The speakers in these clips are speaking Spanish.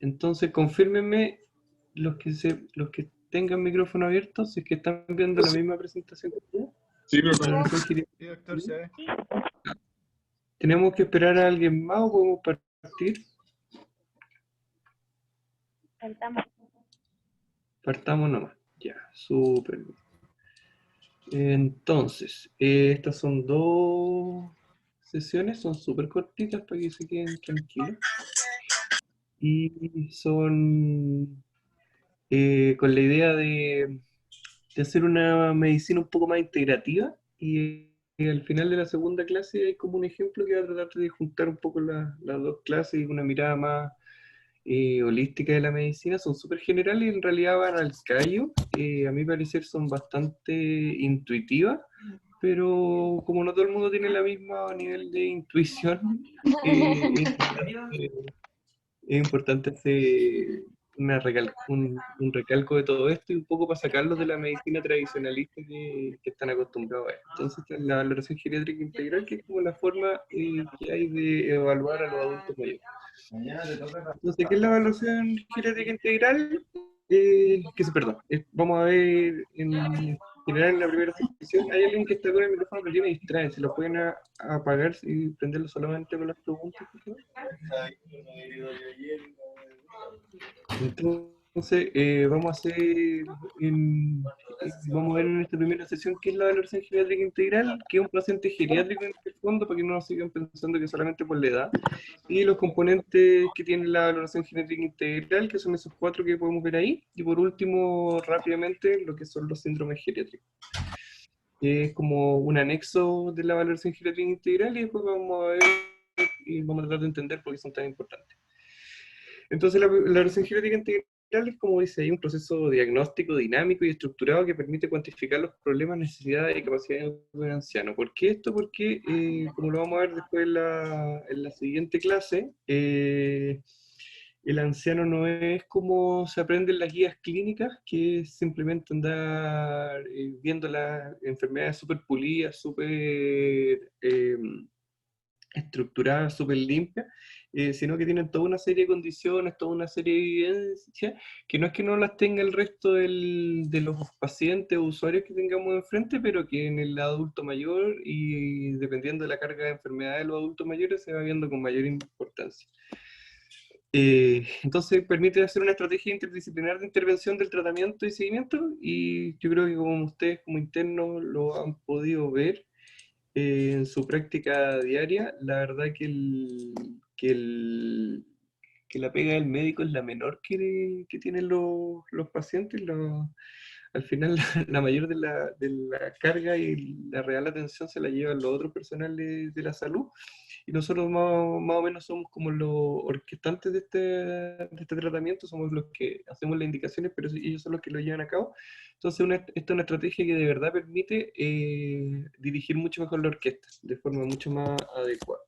Entonces, confírmenme los que tengan micrófono abierto, si es que están viendo la misma presentación que yo. Sí, profe. Valoración Sí, geriátrica. doctor, se ve. ¿Tenemos que esperar a alguien más o podemos partir? Partamos nomás. Ya, súper bien. Entonces, estas son dos sesiones, son súper cortitas para que se queden tranquilos. Y son con la idea de hacer una medicina un poco más integrativa. Y al final de la segunda clase hay como un ejemplo que va a tratar de juntar un poco las dos clases y una mirada más holística de la medicina. Son súper generales y en realidad van al callo. A mi parecer son bastante intuitivas, pero como no todo el mundo tiene el mismo nivel de intuición, es importante hacer un recalco de todo esto y un poco para sacarlos de la medicina tradicionalista que están acostumbrados a esto. Entonces, esta es la valoración geriátrica integral, que es como la forma que hay de evaluar a los adultos mayores. Entonces, ¿qué es la evaluación geriátrica integral? Perdón, vamos a ver en general en la primera sesión. Hay alguien que está con el micrófono prendido y me distrae. ¿Se lo pueden apagar y prenderlo solamente con las preguntas, por favor? Entonces, vamos a vamos a ver en esta primera sesión qué es la valoración geriátrica integral, que es un paciente geriátrico en el fondo, para que no sigan pensando que solamente por la edad, y los componentes que tiene la valoración geriátrica integral, que son esos cuatro que podemos ver ahí, y por último, rápidamente, lo que son los síndromes geriátricos. Es como un anexo de la valoración geriátrica integral, y después vamos a ver y vamos a tratar de entender por qué son tan importantes. Entonces, la valoración geriátrica integral es, como dice ahí, un proceso diagnóstico dinámico y estructurado que permite cuantificar los problemas, necesidades y capacidades de un anciano. ¿Por qué esto? Porque, como lo vamos a ver después en la siguiente clase, el anciano no es como se aprende en las guías clínicas, que es simplemente andar viendo las enfermedades súper pulidas, súper estructurada, súper limpia, sino que tienen toda una serie de condiciones, toda una serie de evidencias, que no es que no las tenga el resto de los pacientes o usuarios que tengamos enfrente, pero que en el adulto mayor y dependiendo de la carga de enfermedad de los adultos mayores se va viendo con mayor importancia. Entonces permite hacer una estrategia interdisciplinar de intervención del tratamiento y seguimiento, y yo creo que como ustedes como internos lo han podido ver, en su práctica diaria, la verdad que la pega del médico es la menor que tienen los pacientes. Al final, la mayor de la carga y la real atención se la llevan los otros personales de la salud. Y nosotros más o menos somos como los orquestantes de este tratamiento, somos los que hacemos las indicaciones, pero ellos son los que lo llevan a cabo. Entonces, esta es una estrategia que de verdad permite dirigir mucho mejor la orquesta, de forma mucho más adecuada.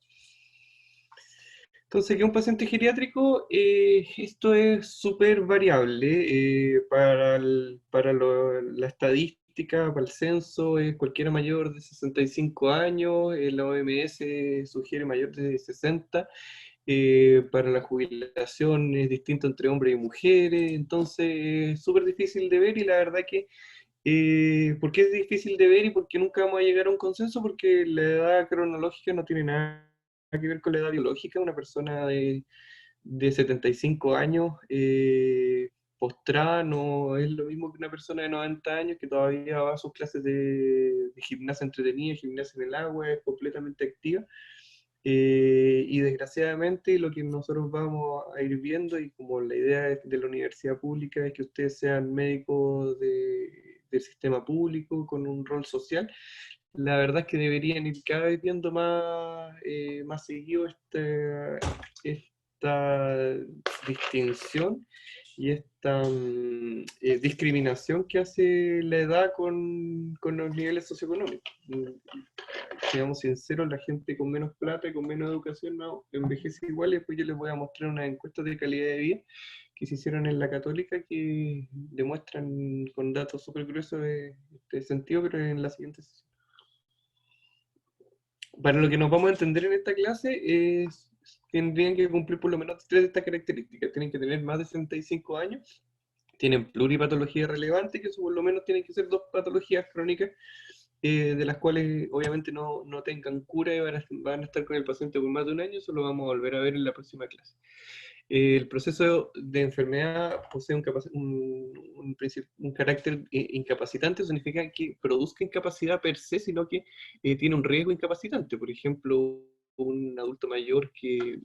Entonces, que un paciente geriátrico, esto es súper variable. La estadística, para el censo, es cualquiera mayor de 65 años, la OMS sugiere mayor de 60. Para la jubilación es distinto entre hombres y mujeres, entonces es súper difícil de ver. Y la verdad que, ¿por qué es difícil de ver y por qué nunca vamos a llegar a un consenso? Porque la edad cronológica no tiene nada que ver con la edad biológica. Una persona de 75 años postrada no es lo mismo que una persona de 90 años que todavía va a sus clases de gimnasia entretenida, gimnasia en el agua, es completamente activa. Y desgraciadamente lo que nosotros vamos a ir viendo, y como la idea de la universidad pública es que ustedes sean médicos del sistema público con un rol social, la verdad es que deberían ir cada vez viendo más seguido esta distinción y esta discriminación que hace la edad con los niveles socioeconómicos. Seamos sinceros, la gente con menos plata y con menos educación no envejece igual. Y después yo les voy a mostrar unas encuestas de calidad de vida que se hicieron en la Católica, que demuestran con datos súper gruesos de este sentido, pero en la siguiente sesión. Para lo que nos vamos a entender en esta clase es tendrían que cumplir por lo menos 3 de estas características. Tienen que tener más de 65 años, tienen pluripatología relevante, que eso por lo menos tienen que ser 2 patologías crónicas, de las cuales obviamente no tengan cura y van a estar con el paciente por más de un año. Eso lo vamos a volver a ver en la próxima clase. El proceso de enfermedad posee un carácter incapacitante, significa que produzca incapacidad per se, sino que tiene un riesgo incapacitante. Por ejemplo, un adulto mayor que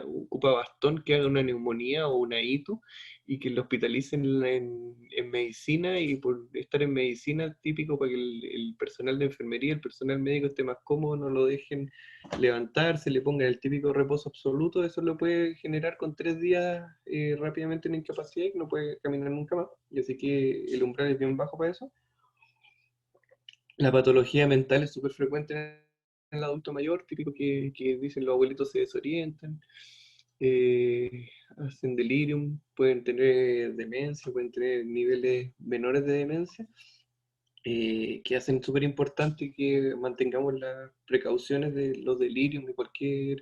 ocupa bastón, que haga una neumonía o una ITU y que lo hospitalicen en medicina, y por estar en medicina, típico para que el personal de enfermería, el personal médico esté más cómodo, no lo dejen levantarse, le pongan el típico reposo absoluto. Eso lo puede generar con 3 días rápidamente una incapacidad y que no puede caminar nunca más. Y así que el umbral es bien bajo para eso. La patología mental es súper frecuente en el adulto mayor, típico que dicen los abuelitos se desorientan, hacen delirium, pueden tener demencia, pueden tener niveles menores de demencia, que hacen súper importante que mantengamos las precauciones de los delirios y cualquier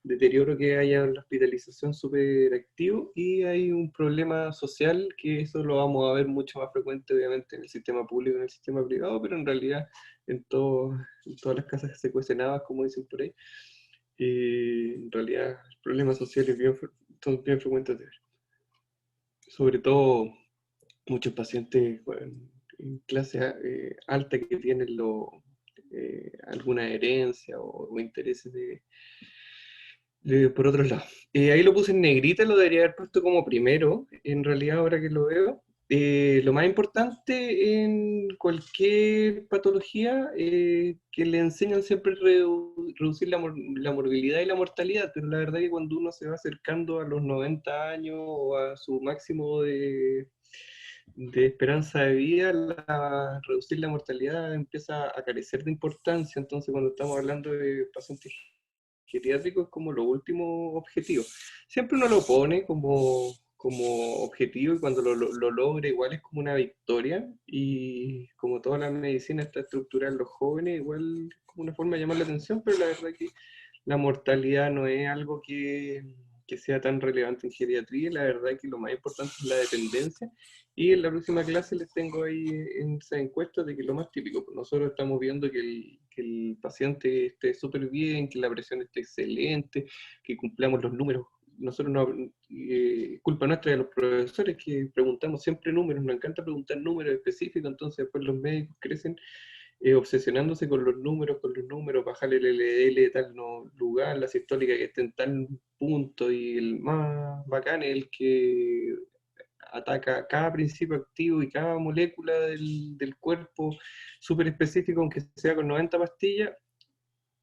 deterioro que haya en la hospitalización súper activo. Y hay un problema social, que eso lo vamos a ver mucho más frecuente obviamente en el sistema público, en el sistema privado, pero en realidad en todas las casas secuestradas, como dicen por ahí. En realidad el problema social es son bien frecuentes de ver. Sobre todo muchos pacientes en clase alta que tienen alguna herencia o intereses por otros lados. Ahí lo puse en negrita, lo debería haber puesto como primero, en realidad ahora que lo veo. Lo más importante en cualquier patología, que le enseñan siempre reducir la morbilidad y la mortalidad, pero la verdad que cuando uno se va acercando a los 90 años o a su máximo de esperanza de vida, reducir la mortalidad empieza a carecer de importancia. Entonces, cuando estamos hablando de pacientes geriátricos, es como lo último objetivo. Siempre uno lo pone como objetivo, y cuando lo logra igual es como una victoria. Y como toda la medicina está estructurada en los jóvenes, igual es como una forma de llamar la atención, pero la verdad que la mortalidad no es algo que sea tan relevante en geriatría. La verdad que lo más importante es la dependencia. Y en la próxima clase les tengo ahí en esa encuesta de que lo más típico, pues nosotros estamos viendo que el paciente esté súper bien, que la presión esté excelente, que cumplamos los números. Nosotros no, culpa nuestra de los profesores, que preguntamos siempre números, nos encanta preguntar números específicos. Entonces después los médicos crecen obsesionándose con los números, bajarle el LDL de tal lugar, la sistólica que esté en tal punto, y el más bacán es el que ataca cada principio activo y cada molécula del cuerpo súper específico, aunque sea con 90 pastillas.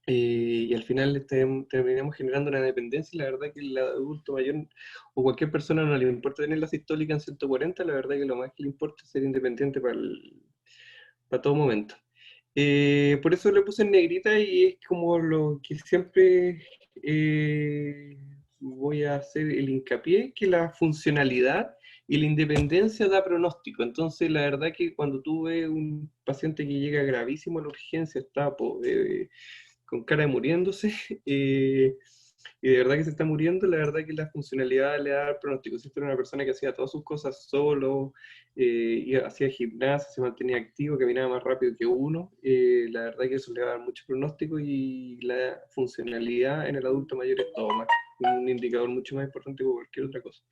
Y al final terminamos generando una dependencia. Y la verdad que el adulto mayor o cualquier persona no le importa tener la sistólica en 140. La verdad que lo más que le importa es ser independiente para todo momento. Por eso le puse en negrita, y es como lo que siempre voy a hacer el hincapié, que la funcionalidad y la independencia da pronóstico. Entonces, la verdad que cuando tú ves un paciente que llega gravísimo a la urgencia, está con cara de muriéndose, y de verdad que se está muriendo, la verdad que la funcionalidad le da el pronóstico. Si esta era una persona que hacía todas sus cosas solo, hacía gimnasia, se mantenía activo, caminaba más rápido que uno, la verdad que eso le va a dar mucho pronóstico. Y la funcionalidad en el adulto mayor es todo más, un indicador mucho más importante que cualquier otra cosa.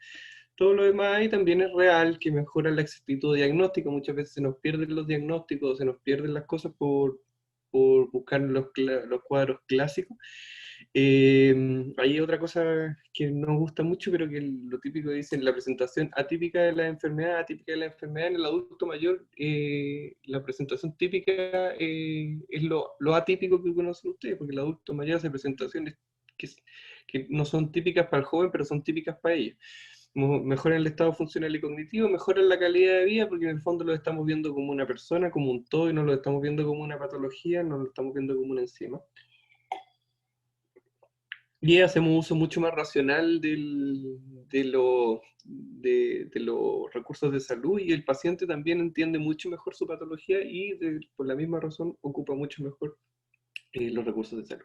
Todo lo demás ahí también es real, que mejora la exactitud diagnóstica. Muchas veces se nos pierden los diagnósticos, se nos pierden las cosas por buscar los cuadros clásicos. Hay otra cosa que nos gusta mucho, pero que lo típico dicen, la presentación atípica de la enfermedad, en el adulto mayor. La presentación típica es lo atípico que conocen ustedes, porque el adulto mayor hace presentaciones que, que no son típicas para el joven, pero son típicas para ellos. Mejoran el estado funcional y cognitivo, mejoran la calidad de vida, porque en el fondo lo estamos viendo como una persona, como un todo, y no lo estamos viendo como una patología, no lo estamos viendo como una enzima. Y hacemos uso mucho más racional de los recursos de salud, y el paciente también entiende mucho mejor su patología, y por la misma razón ocupa mucho mejor los recursos de salud.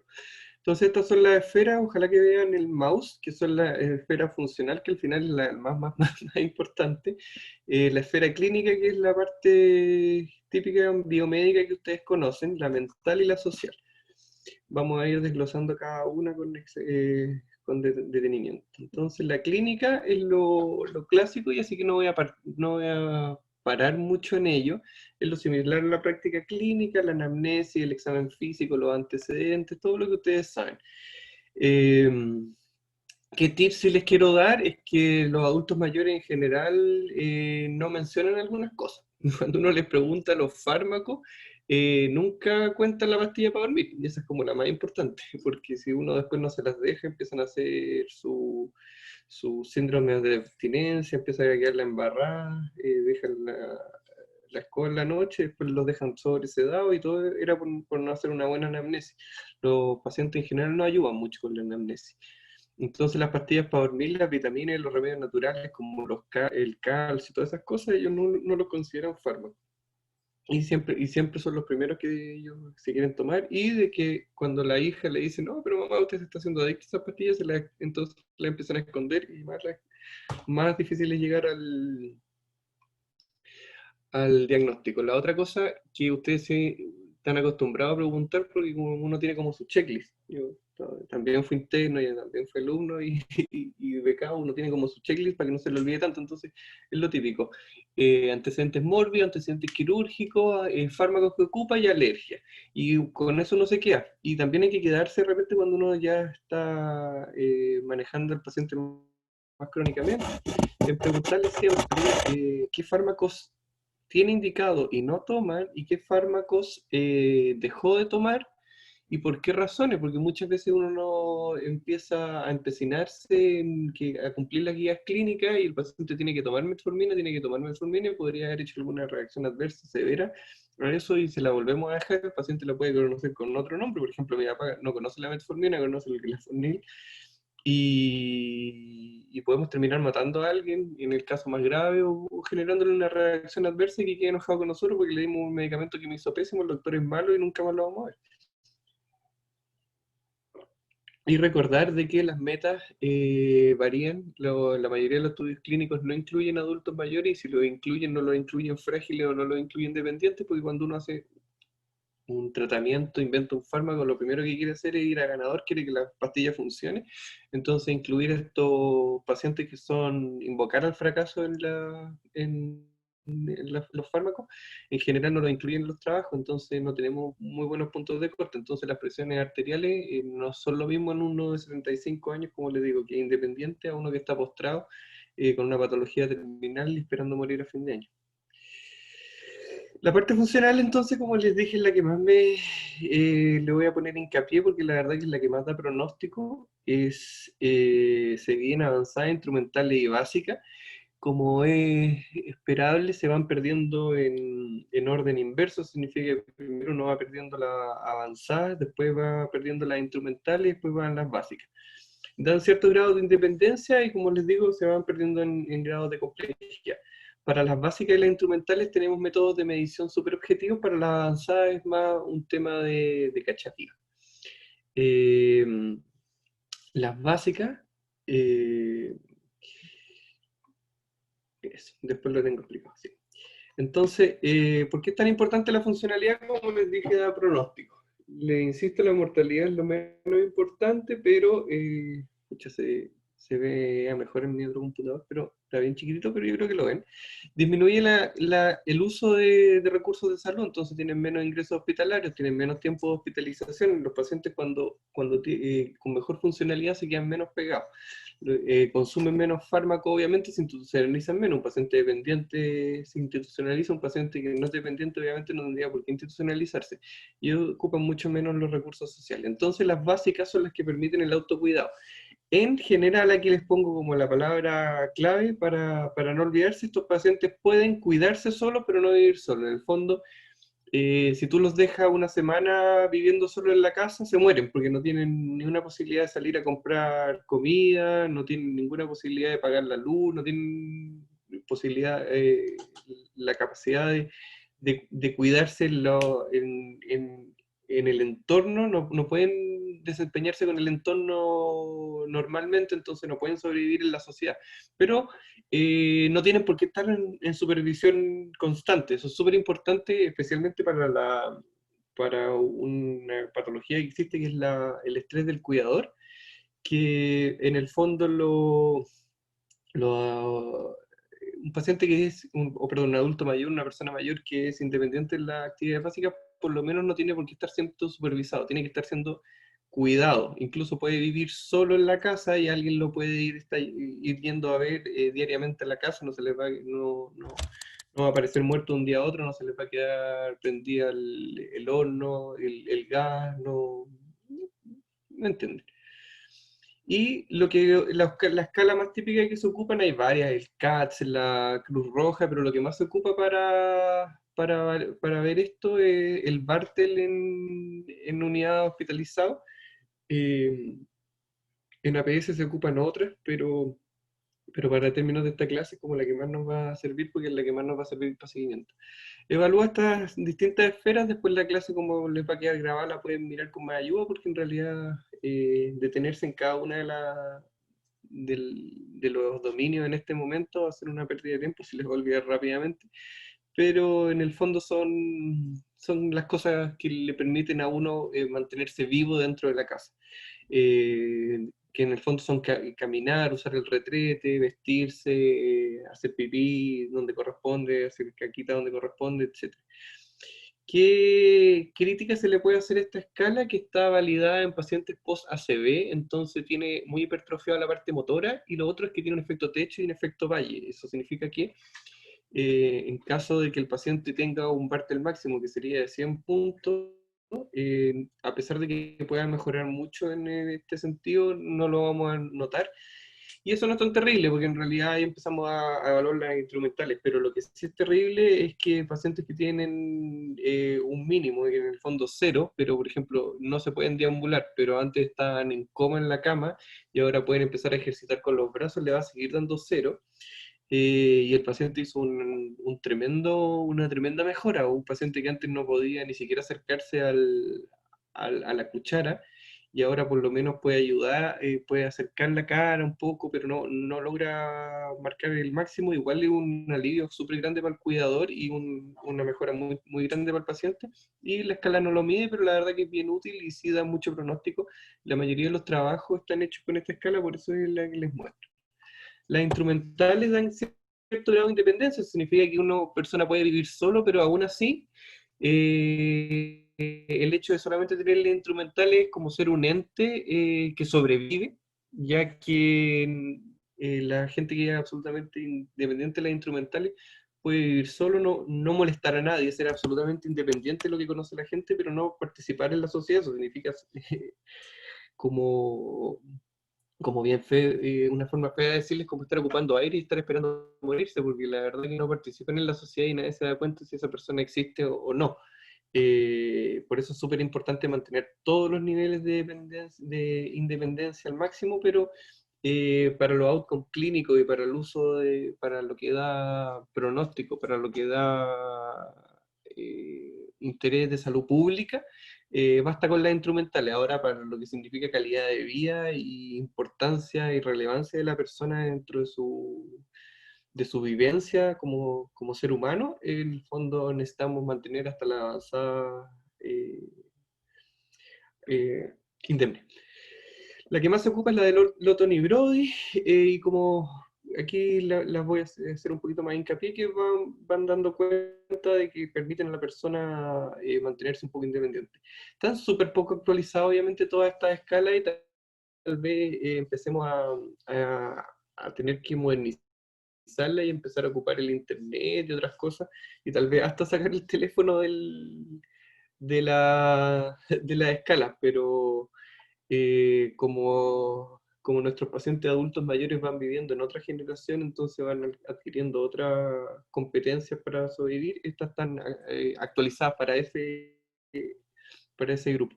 Entonces estas son las esferas, ojalá que vean el mouse, que son la esfera funcional, que al final es la más importante. La esfera clínica, que es la parte típica biomédica que ustedes conocen, la mental y la social. Vamos a ir desglosando cada una con detenimiento. Entonces la clínica es lo clásico y así que no voy a parar mucho en ello. Es lo similar a la práctica clínica, la anamnesis, el examen físico, los antecedentes, todo lo que ustedes saben. ¿Qué tips sí les quiero dar? Es que los adultos mayores en general no mencionan algunas cosas. Cuando uno les pregunta los fármacos, nunca cuentan la pastilla para dormir, y esa es como la más importante, porque si uno después no se las deja, empiezan a hacer su síndrome de abstinencia, empiezan a quedar la embarrada, dejan la escoba en la noche, después los dejan sobresedados y todo era por no hacer una buena anamnesis. Los pacientes en general no ayudan mucho con la anamnesis. Entonces las pastillas para dormir, las vitaminas y los remedios naturales como el calcio y todas esas cosas, ellos no lo consideran fármacos. Y siempre son los primeros que ellos se quieren tomar, y de que cuando la hija le dice, no, pero mamá, usted se está haciendo adicta a esas pastillas, entonces la empiezan a esconder, y más difícil es llegar al diagnóstico. La otra cosa que ustedes se están acostumbrados a preguntar, porque como uno tiene como su checklist. Yo también fui interno y también fui alumno y becado, uno tiene como su checklist para que no se le olvide tanto, entonces es lo típico. Antecedentes mórbidos, antecedentes quirúrgicos, fármacos que ocupa y alergia. Y con eso no se queda. Y también hay que quedarse de repente cuando uno ya está manejando al paciente más crónicamente, en preguntarle siempre qué fármacos tiene indicado y no toma, y qué fármacos dejó de tomar y por qué razones, porque muchas veces uno no empieza a empecinarse a cumplir las guías clínicas y el paciente tiene que tomar metformina y podría haber hecho alguna reacción adversa severa a eso y se la volvemos a dejar, el paciente la puede conocer con otro nombre, por ejemplo, mi papá no conoce la metformina, conoce el gliflozin, y podemos terminar matando a alguien, en el caso más grave, o generándole una reacción adversa y que quede enojado con nosotros porque le dimos un medicamento que me hizo pésimo, el doctor es malo y nunca más lo vamos a ver. Y recordar de que las metas varían, la mayoría de los estudios clínicos no incluyen adultos mayores, y si lo incluyen, no lo incluyen frágiles o no lo incluyen dependientes, porque cuando uno hace un tratamiento, inventa un fármaco, lo primero que quiere hacer es ir a ganador, quiere que la pastilla funcione. Entonces, incluir estos pacientes que son, invocar al fracaso en los fármacos, en general no lo incluyen en los trabajos, entonces no tenemos muy buenos puntos de corte. Entonces, las presiones arteriales no son lo mismo en uno de 75 años, como les digo, que es independiente, a uno que está postrado con una patología terminal y esperando morir a fin de año. La parte funcional, entonces, como les dije, es la que más le voy a poner hincapié, porque la verdad que es la que más da pronóstico, se viene avanzada, instrumental y básica. Como es esperable, se van perdiendo en orden inverso, significa que primero uno va perdiendo la avanzada, después va perdiendo las instrumentales y después van las básicas. Dan cierto grado de independencia y, como les digo, se van perdiendo en grados de complejidad. Para las básicas y las instrumentales tenemos métodos de medición súper objetivos, para las avanzadas es más un tema de cachatía. Eh, las básicas, eh, después lo tengo explicado. Sí. Entonces, ¿por qué es tan importante la funcionalidad? Como les dije, da pronóstico. Le insisto, la mortalidad es lo menos importante, pero se ve a mejor en mi otro computador, pero está bien chiquitito, pero yo creo que lo ven. Disminuye el uso de recursos de salud, entonces tienen menos ingresos hospitalarios, tienen menos tiempo de hospitalización. Los pacientes con mejor funcionalidad se quedan menos pegados. Consumen menos fármaco, obviamente se institucionalizan menos. Un paciente dependiente se institucionaliza, un paciente que no es dependiente obviamente no tendría por qué institucionalizarse, y ocupan mucho menos los recursos sociales. Entonces las básicas son las que permiten el autocuidado. En general, aquí les pongo como la palabra clave para no olvidarse: estos pacientes pueden cuidarse solos, pero no vivir solos. En el fondo, si tú los dejas una semana viviendo solo en la casa, se mueren, porque no tienen ninguna posibilidad de salir a comprar comida, no tienen ninguna posibilidad de pagar la luz, no tienen posibilidad, la capacidad de cuidarse en el entorno, no pueden desempeñarse con el entorno normalmente, entonces no pueden sobrevivir en la sociedad. Pero no tienen por qué estar en supervisión constante. Eso es súper importante, especialmente para una patología que existe, que es el estrés del cuidador, que en el fondo un paciente que es, o perdón, un adulto mayor, una persona mayor que es independiente en las actividades básicas, por lo menos no tiene por qué estar siendo supervisado, tiene que estar siendo cuidado. Incluso puede vivir solo en la casa y alguien lo puede ir yendo a ver diariamente a la casa, no se les va, no va a aparecer muerto un día a otro, no se les va a quedar prendida el horno, el gas, no, ¿me entienden? Y la escala más típica que se ocupan, hay varias, el CATS, la Cruz Roja, pero lo que más se ocupa para ver esto es el Bartel en unidad hospitalizado. Eh, en APS se ocupan otras, pero para términos de esta clase es como la que más nos va a servir, porque es la que más nos va a servir para seguimiento. Evalúa estas distintas esferas, después la clase como les va a quedar grabada la pueden mirar con más ayuda, porque en realidad detenerse en cada una de los dominios en este momento va a ser una pérdida de tiempo si les va a olvidar rápidamente, pero en el fondo son las cosas que le permiten a uno mantenerse vivo dentro de la casa. Que en el fondo son caminar, usar el retrete, vestirse, hacer pipí donde corresponde, hacer caquita donde corresponde, etc. ¿Qué crítica se le puede hacer a esta escala que está validada en pacientes post-ACV? Entonces tiene muy hipertrofiada la parte motora y lo otro es que tiene un efecto techo y un efecto valle. Eso significa que en caso de que el paciente tenga un Bartel máximo que sería de 100 puntos, a pesar de que pueda mejorar mucho en este sentido, no lo vamos a notar. Y eso no es tan terrible, porque en realidad ahí empezamos a evaluar las instrumentales, pero lo que sí es terrible es que pacientes que tienen un mínimo, en el fondo cero, pero por ejemplo no se pueden deambular, pero antes estaban en coma en la cama y ahora pueden empezar a ejercitar con los brazos, le va a seguir dando cero. Y el paciente hizo una tremenda mejora. Un paciente que antes no podía ni siquiera acercarse a la cuchara, y ahora por lo menos puede ayudar, puede acercar la cara un poco, pero no logra marcar el máximo. Igual es un alivio súper grande para el cuidador y una mejora muy, muy grande para el paciente. Y la escala no lo mide, pero la verdad que es bien útil y sí da mucho pronóstico. La mayoría de los trabajos están hechos con esta escala, por eso es la que les muestro. Las instrumentales dan cierto grado de independencia, eso significa que una persona puede vivir solo, pero aún así, el hecho de solamente tener las instrumentales como ser un ente que sobrevive, ya que la gente que es absolutamente independiente de las instrumentales puede vivir solo, no molestar a nadie, ser absolutamente independiente de lo que conoce la gente, pero no participar en la sociedad. Eso significa como como bien una forma fea de decirles como estar ocupando aire y estar esperando morirse, porque la verdad es que no participan en la sociedad y nadie se da cuenta si esa persona existe o no. Por eso es súper importante mantener todos los niveles de independencia al máximo, pero para los outcomes clínicos y para el uso para lo que da pronóstico, para lo que da interés de salud pública, basta con las instrumentales. Ahora, para lo que significa calidad de vida y importancia y relevancia de la persona dentro de su vivencia como ser humano, en el fondo necesitamos mantener hasta la avanzada eh, indemne. La que más se ocupa es la de Lawton y Brody, y como aquí las voy a hacer un poquito más hincapié, que van dando cuenta de que permiten a la persona mantenerse un poco independiente. Están súper poco actualizadas, obviamente, todas estas escalas, y tal vez empecemos a tener que modernizarla y empezar a ocupar el internet y otras cosas, y tal vez hasta sacar el teléfono de la escala, pero como nuestros pacientes adultos mayores van viviendo en otra generación, entonces van adquiriendo otras competencias para sobrevivir, estas están actualizadas para ese grupo.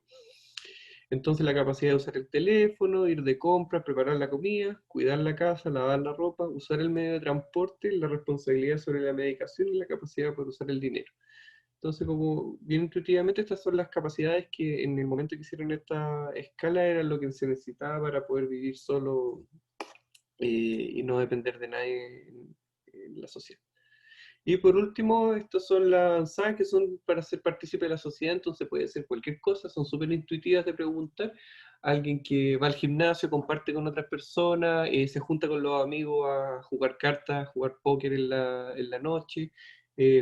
Entonces la capacidad de usar el teléfono, ir de compras, preparar la comida, cuidar la casa, lavar la ropa, usar el medio de transporte, la responsabilidad sobre la medicación y la capacidad para usar el dinero. Entonces, como bien intuitivamente, estas son las capacidades que en el momento que hicieron esta escala era lo que se necesitaba para poder vivir solo y no depender de nadie en la sociedad. Y por último, estas son las avanzadas que son para ser partícipe de la sociedad, entonces puede ser cualquier cosa, son súper intuitivas de preguntar. Alguien que va al gimnasio, comparte con otras personas, se junta con los amigos a jugar cartas, jugar póker en la noche,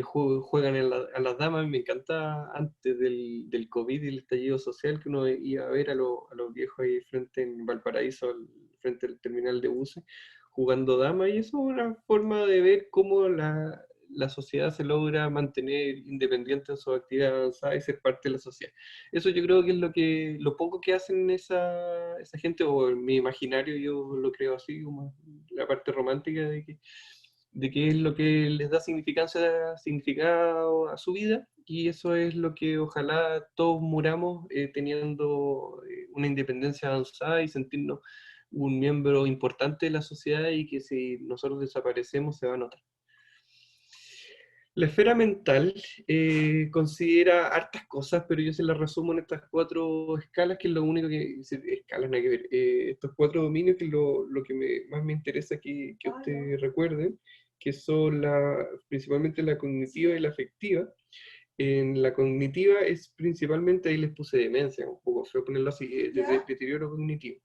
juegan a las damas. Me encanta antes del COVID y el estallido social que uno iba a ver a los viejos ahí frente en Valparaíso, frente al terminal de buses, jugando damas, y eso es una forma de ver cómo la sociedad se logra mantener independiente en su actividad avanzada y ser parte de la sociedad. Eso yo creo que es lo poco que hacen esa gente, o en mi imaginario yo lo creo así, como la parte romántica de que es lo que les da significado a su vida, y eso es lo que ojalá todos muramos teniendo una independencia avanzada y sentirnos un miembro importante de la sociedad, y que si nosotros desaparecemos se va a notar. La esfera mental considera hartas cosas, pero yo se las resumo en estas 4 escalas, que es lo único que... Escalas, nada que ver. Estos 4 dominios, que es lo que más me interesa que ustedes recuerden, que son principalmente la cognitiva y la afectiva. En la cognitiva es principalmente, ahí les puse demencia, un poco feo ponerlo así, deterioro cognitivo.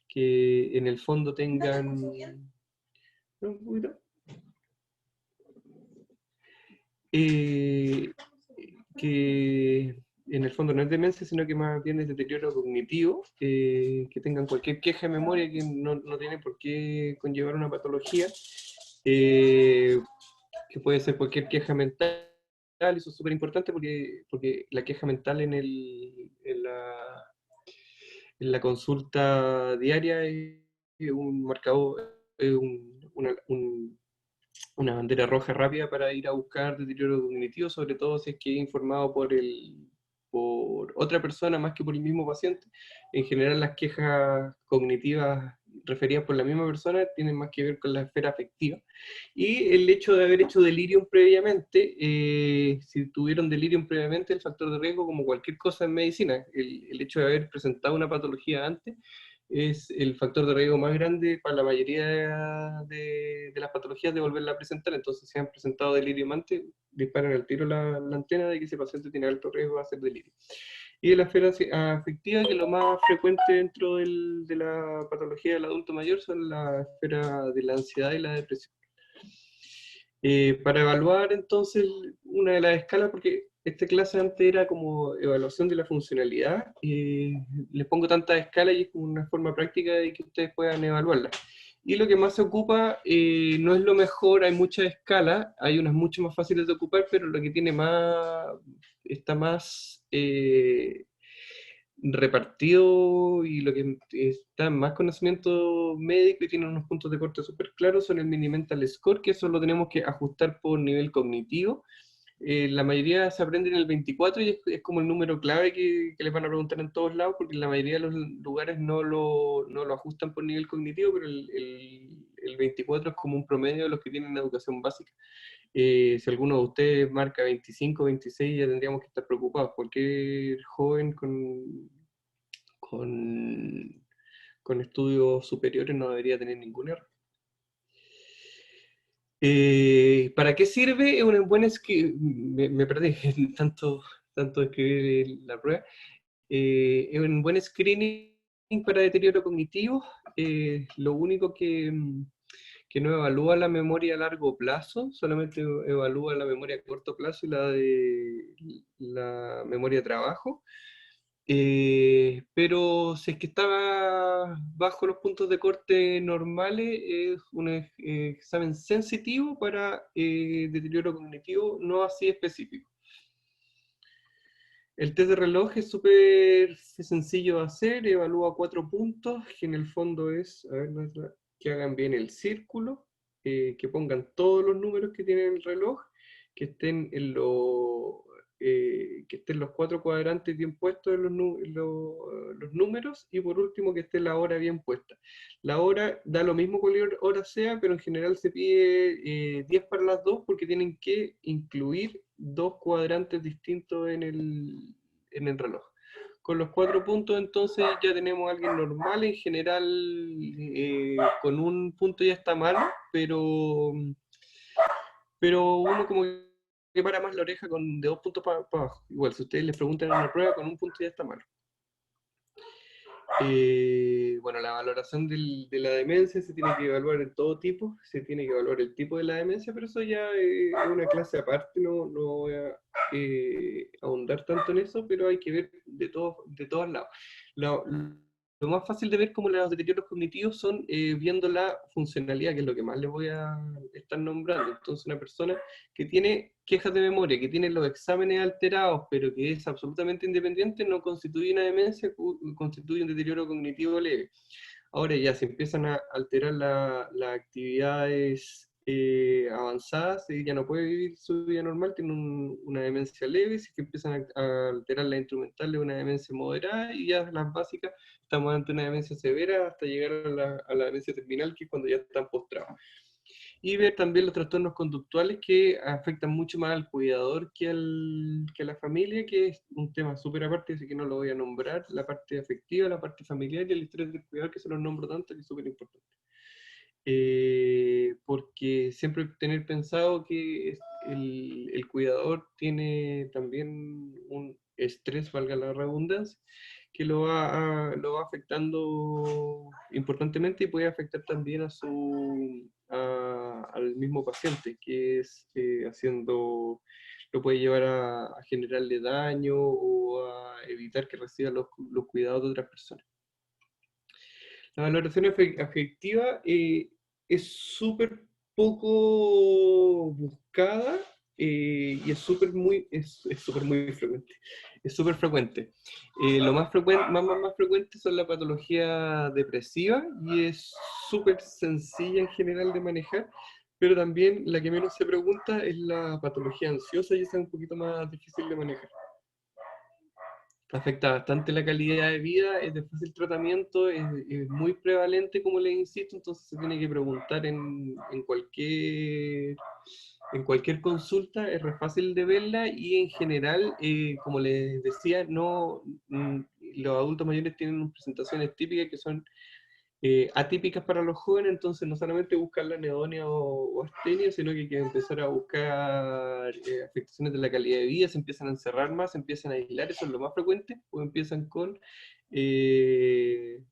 Que en el fondo tengan... ¿No? Un poquito. Que en el fondo no es demencia, sino que más bien es deterioro cognitivo, que tengan cualquier queja de memoria que no tiene por qué conllevar una patología, que puede ser cualquier queja mental. Eso es súper importante porque la queja mental en la consulta diaria es un marcador, es una bandera roja rápida para ir a buscar deterioro cognitivo, sobre todo si es que es informado por otra persona más que por el mismo paciente. En general, las quejas cognitivas referidas por la misma persona tienen más que ver con la esfera afectiva. Y el hecho de haber hecho delirium previamente, si tuvieron delirium previamente, el factor de riesgo, como cualquier cosa en medicina, el hecho de haber presentado una patología antes, es el factor de riesgo más grande para la mayoría de las patologías de volverla a presentar. Entonces, si han presentado delirio antes, disparan al tiro la antena de que ese paciente tiene alto riesgo de hacer delirio. Y de la esfera afectiva, que lo más frecuente dentro de la patología del adulto mayor son la esfera de la ansiedad y la depresión. Para evaluar entonces una de las escalas, porque esta clase antes era como evaluación de la funcionalidad, les pongo tantas escalas y es como una forma práctica de que ustedes puedan evaluarla. Y lo que más se ocupa no es lo mejor, hay muchas escalas, hay unas mucho más fáciles de ocupar, pero lo que tiene está más repartido y lo que está en más conocimiento médico y tiene unos puntos de corte súper claros son el Mini Mental Score, que eso lo tenemos que ajustar por nivel cognitivo. La mayoría se aprende en el 24 y es como el número clave que les van a preguntar en todos lados, porque la mayoría de los lugares no lo ajustan por nivel cognitivo, pero el 24 es como un promedio de los que tienen educación básica. Si alguno de ustedes marca 25, 26, ya tendríamos que estar preocupados. Cualquier joven con, con estudios superiores no debería tener ningún error. ¿Para qué sirve? Es una buena me perdí tanto escribir la prueba. Es un buen screening para deterioro cognitivo. Lo único que no evalúa la memoria a largo plazo, solamente evalúa la memoria a corto plazo y la memoria de trabajo. Pero si es que está bajo los puntos de corte normales, es un examen sensitivo para deterioro cognitivo, no así específico. El test de reloj es súper sencillo de hacer, evalúa 4 puntos, que en el fondo es, a ver, que hagan bien el círculo, que pongan todos los números que tiene el reloj, que estén que estén los 4 cuadrantes bien puestos en los números, y por último que esté la hora bien puesta. La hora da lo mismo cualquier hora sea, pero en general se pide 10 para las 2 porque tienen que incluir 2 cuadrantes distintos en el reloj. Con los 4 puntos entonces ya tenemos a alguien normal, en general con un punto ya está malo, pero uno como que para más la oreja de 2 puntos para abajo. Igual, si ustedes les preguntan en una prueba, con un punto ya está malo. Bueno, la valoración de la demencia se tiene que evaluar en todo tipo, se tiene que evaluar el tipo de la demencia, pero eso ya es una clase aparte, no voy a ahondar tanto en eso, pero hay que ver de todos lados. Lo más fácil de ver como los deterioros cognitivos son viendo la funcionalidad, que es lo que más les voy a estar nombrando. Entonces, una persona que tiene quejas de memoria, que tiene los exámenes alterados, pero que es absolutamente independiente, no constituye una demencia, constituye un deterioro cognitivo leve. Ahora ya se empiezan a alterar las actividades avanzadas, y ya no puede vivir su vida normal, tiene una demencia leve. Si que empiezan a alterar las instrumentales, una demencia moderada, y ya las básicas estamos ante una demencia severa hasta llegar a la demencia terminal, que es cuando ya están postrados. Y ver también los trastornos conductuales que afectan mucho más al cuidador que a la familia, que es un tema súper aparte, así que no lo voy a nombrar, la parte afectiva, la parte familiar y el estrés del cuidador, que se los nombro tanto, que es súper importante. Porque siempre tener pensado que el cuidador tiene también un estrés, valga la redundancia, que lo va afectando importantemente, y puede afectar también al mismo paciente, que es lo puede llevar a generarle daño o a evitar que reciba los cuidados de otras personas. La valoración afectiva es súper poco buscada, y es súper muy frecuente. Es súper frecuente. Lo más frecuente son la patología depresiva, y es súper sencilla en general de manejar, pero también la que menos se pregunta es la patología ansiosa, y esa es un poquito más difícil de manejar. Afecta bastante la calidad de vida, es de fácil tratamiento, es muy prevalente, como les insisto, entonces se tiene que preguntar en cualquier consulta, es re fácil de verla, y en general, como les decía, los adultos mayores tienen presentaciones típicas que son atípicas para los jóvenes, entonces no solamente buscar la anedonia o astenia, sino que hay que empezar a buscar afectaciones de la calidad de vida, se empiezan a encerrar más, se empiezan a aislar, eso es lo más frecuente, o empiezan con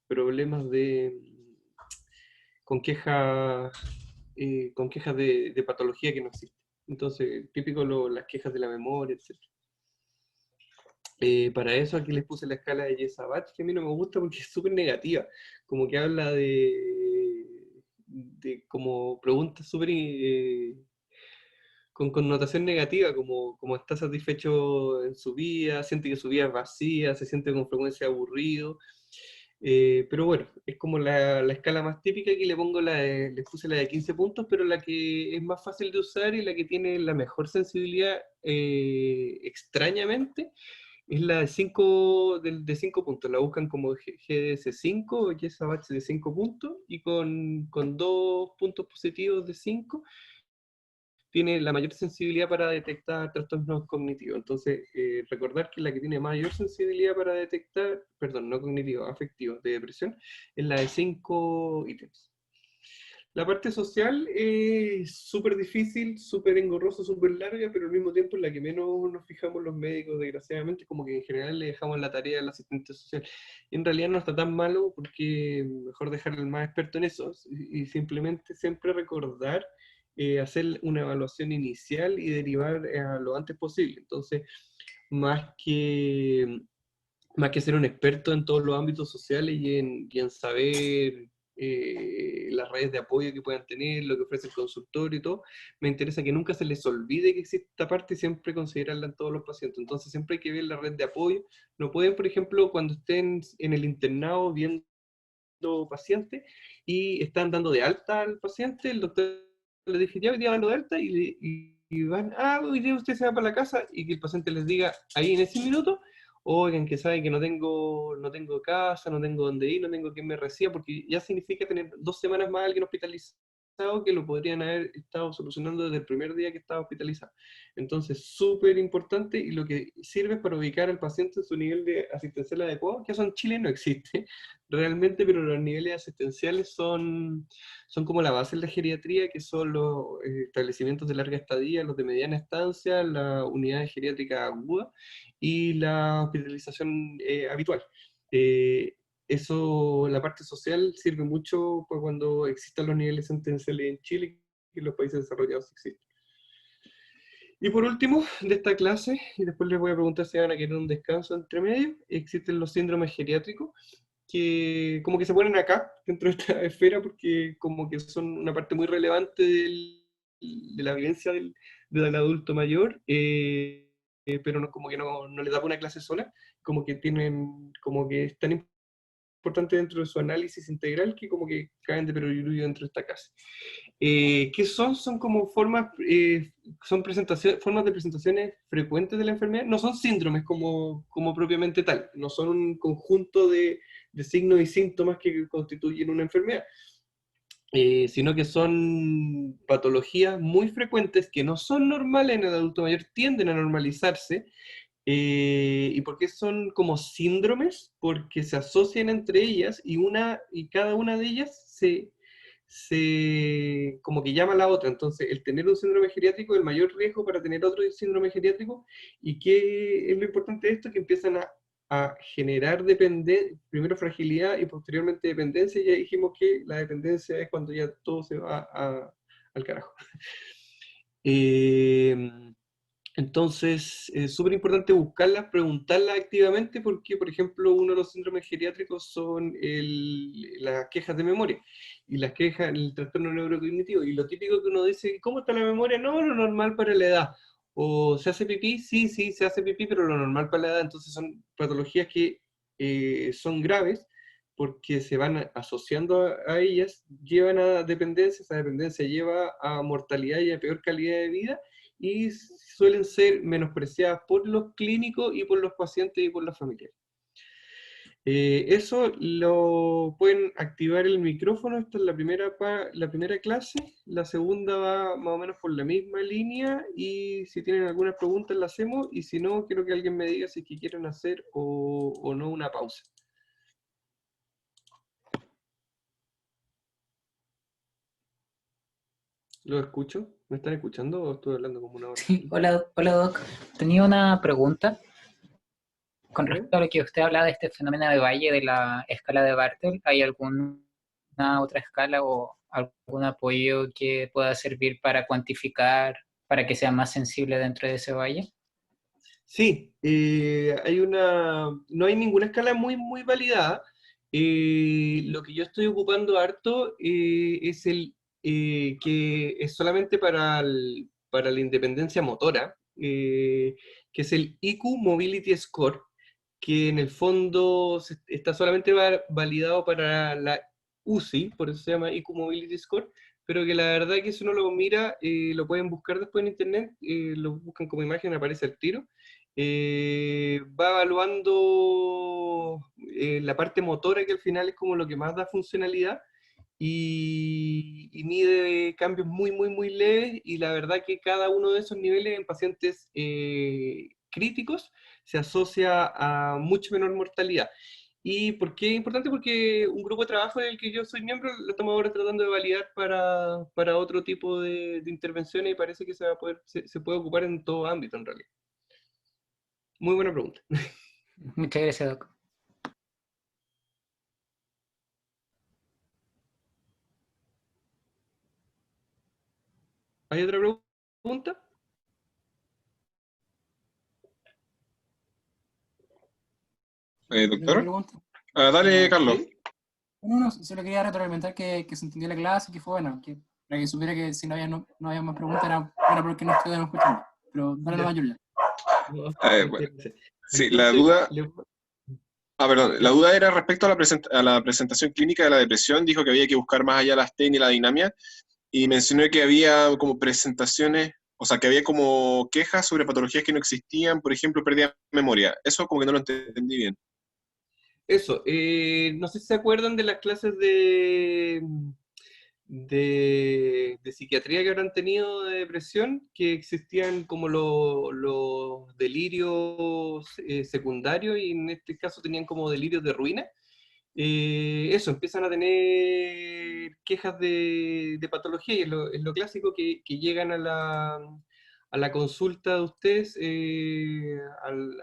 problemas con quejas de patología que no existen. Entonces, típico las quejas de la memoria, etc. Para eso aquí les puse la escala de Jesabach, que a mí no me gusta porque es súper negativa, como que habla de como preguntas súper con connotación negativa, como está satisfecho en su vida, siente que su vida es vacía, se siente con frecuencia aburrido. Pero bueno, es como la escala más típica. Aquí les puse la de 15 puntos, pero la que es más fácil de usar y la que tiene la mejor sensibilidad, extrañamente, es la de 5 puntos. La buscan como GDS5 o Jesabach de 5 puntos, y con 2 puntos positivos de 5 tiene la mayor sensibilidad para detectar trastornos cognitivos. Entonces, recordar que la que tiene mayor sensibilidad para detectar, perdón, no cognitivos, afectivos, de depresión, es la de 5 ítems. La parte social es súper difícil, súper engorrosa, súper larga, pero al mismo tiempo es la que menos nos fijamos los médicos, desgraciadamente, como que en general le dejamos la tarea al asistente social. Y en realidad no está tan malo, porque mejor dejar al más experto en eso, y simplemente siempre recordar hacer una evaluación inicial y derivar a lo antes posible. Entonces, más que, más que ser un experto en todos los ámbitos sociales y en saber las redes de apoyo que puedan tener, lo que ofrece el consultorio y todo, me interesa que nunca se les olvide que existe esta parte, y siempre considerarla en todos los pacientes. Entonces siempre hay que ver la red de apoyo. No pueden, por ejemplo, cuando estén en el internado viendo pacientes y están dando de alta al paciente, el doctor le dice, ya hoy día dando de alta, y y van, hoy día usted se va para la casa, y que el paciente les diga ahí en ese minuto, oigan, que saben que no tengo casa, no tengo dónde ir, no tengo quien me reciba, porque ya significa tener 2 semanas más a alguien hospitalizado que lo podrían haber estado solucionando desde el primer día que estaba hospitalizado. Entonces, súper importante, y lo que sirve es para ubicar al paciente en su nivel de asistencial adecuado, que eso en Chile no existe realmente, pero los niveles asistenciales son como la base de la geriatría, que son los establecimientos de larga estadía, los de mediana estancia, la unidad geriátrica aguda y la hospitalización habitual. Eh, Eso, la parte social sirve mucho para cuando existan los niveles sentenciales en Chile, que en los países desarrollados existen. Y por último, de esta clase, y después les voy a preguntar si van a querer un descanso entre medio, existen los síndromes geriátricos, que como que se ponen acá, dentro de esta esfera, porque como que son una parte muy relevante de la vivencia del adulto mayor, pero no, como que no les da una clase sola, como que tienen, como que están importante dentro de su análisis integral, que como que caen de perogrullo dentro de esta casa. ¿Qué son? Son como formas, son formas de presentaciones frecuentes de la enfermedad, no son síndromes como propiamente tal, no son un conjunto de signos y síntomas que constituyen una enfermedad, sino que son patologías muy frecuentes que no son normales en el adulto mayor, tienden a normalizarse. ¿Y por qué son como síndromes? Porque se asocian entre ellas, y cada una de ellas como que llama a la otra. Entonces, el tener un síndrome geriátrico es el mayor riesgo para tener otro síndrome geriátrico. ¿Y qué es lo importante de esto? Que empiezan a generar primero fragilidad y posteriormente dependencia. Ya dijimos que la dependencia es cuando ya todo se va al carajo. Eh, entonces, es súper importante buscarlas, preguntarlas activamente, porque, por ejemplo, uno de los síndromes geriátricos son las quejas de memoria, y las quejas, el trastorno neurocognitivo, y lo típico que uno dice, ¿cómo está la memoria? No, lo normal para la edad. O ¿se hace pipí? Sí, sí, se hace pipí, pero lo normal para la edad. Entonces son patologías que son graves, porque se van asociando a ellas, llevan a dependencia, esa dependencia lleva a mortalidad y a peor calidad de vida, y suelen ser menospreciadas por los clínicos y por los pacientes y por las familias. Eso lo pueden activar el micrófono. Esta es la primera clase. La segunda va más o menos por la misma línea, y si tienen algunas preguntas la hacemos, y si no, quiero que alguien me diga si es que quieren hacer o no una pausa. ¿Lo escucho? ¿Me están escuchando o estoy hablando como una hora? Sí, hola, hola Doc. Tenía una pregunta con respecto a lo que usted hablaba de este fenómeno de Valle, de la escala de Bartel. ¿Hay alguna otra escala o algún apoyo que pueda servir para cuantificar, para que sea más sensible dentro de ese valle? Sí, no hay ninguna escala muy, muy validada. Lo que yo estoy ocupando harto es que es solamente para la independencia motora, que es el IQ Mobility Score, que en el fondo está solamente validado para la UCI, por eso se llama IQ Mobility Score, pero que la verdad que si uno lo mira, lo pueden buscar después en internet, lo buscan como imagen, aparece el tiro. Va evaluando la parte motora, que al final es como lo que más da funcionalidad, y mide cambios muy, muy, muy leves, y la verdad que cada uno de esos niveles en pacientes críticos se asocia a mucho menor mortalidad. ¿Y por qué es importante? Porque un grupo de trabajo del que yo soy miembro lo estamos ahora tratando de validar para otro tipo de intervenciones, y parece que se puede ocupar en todo ámbito en realidad. Muy buena pregunta. Muchas gracias, Doc. ¿Hay otra pregunta? ¿Doctor? Pregunta. Dale, Carlos. ¿Sí? No, solo quería retroalimentar que se entendió la clase, que fue buena, para que supiera que si no había más preguntas era porque no estuvieron escuchando. Pero dale la mayoría. Bueno, sí, la duda... perdón, la duda era respecto a la presentación clínica de la depresión. Dijo que había que buscar más allá la astenia y la dinamia, y mencionó que había como presentaciones O sea, que había como quejas sobre patologías que no existían, por ejemplo, pérdida de memoria. Eso como que no lo entendí bien. Eso, no sé si se acuerdan de las clases de psiquiatría que habrán tenido de depresión, que existían como los delirios secundarios y en este caso tenían como delirios de ruina. Eso, empiezan a tener quejas de patología y es lo clásico que llegan a la consulta de ustedes, al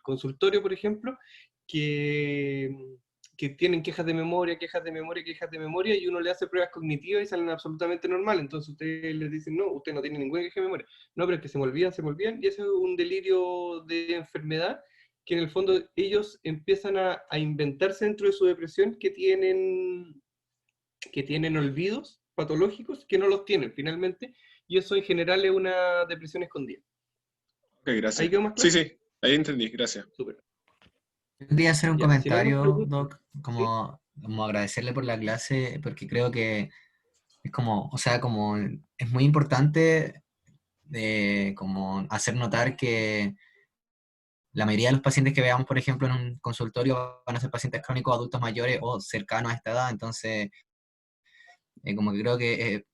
consultorio, por ejemplo, que, que tienen quejas de memoria, quejas de memoria, quejas de memoria, y uno le hace pruebas cognitivas y salen absolutamente normal. Entonces ustedes les dicen, no, usted no tiene ninguna queja de memoria. No, pero es que se me olvidan, y eso es un delirio de enfermedad que en el fondo ellos empiezan a inventarse dentro de su depresión que tienen olvidos patológicos que no los tienen finalmente, y eso en general es una depresión escondida. Ok, gracias. ¿Ahí quedó más Sí, claro? sí, ahí entendí, gracias. Súper. Yo quería hacer un Ya, si no hay más comentario, preguntas, Doc, ¿sí? como agradecerle por la clase, porque creo que es como, o sea, como es muy importante como hacer notar que la mayoría de los pacientes que veamos, por ejemplo, en un consultorio van a ser pacientes crónicos, adultos mayores o cercanos a esta edad, entonces como que creo que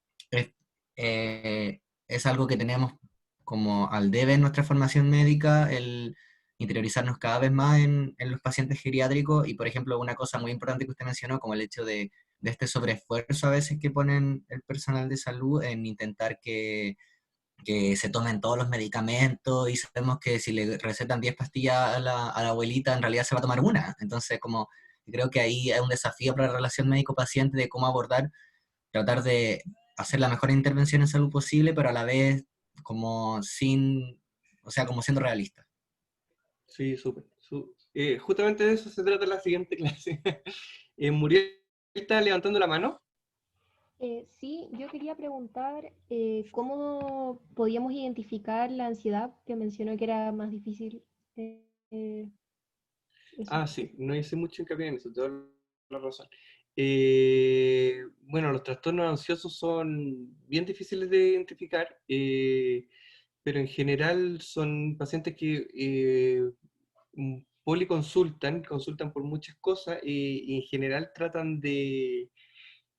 es algo que tenemos como al debe en nuestra formación médica, el interiorizarnos cada vez más en los pacientes geriátricos y, por ejemplo, una cosa muy importante que usted mencionó, como el hecho de este sobreesfuerzo a veces que ponen el personal de salud en intentar que se tomen todos los medicamentos y sabemos que si le recetan 10 pastillas a la abuelita, en realidad se va a tomar una. Entonces, como creo que ahí hay un desafío para la relación médico-paciente de cómo abordar, tratar de hacer la mejor intervención en salud posible, pero a la vez como sin, o sea, como siendo realista. Sí, súper. Justamente de eso se trata la siguiente clase. Muriel está levantando la mano. Sí, yo quería preguntar cómo podíamos identificar la ansiedad, que mencionó que era más difícil. Eh, eso. Sí, no hice mucho hincapié en eso, te doy la razón. Bueno, los trastornos ansiosos son bien difíciles de identificar, pero en general son pacientes que consultan por muchas cosas y en general tratan de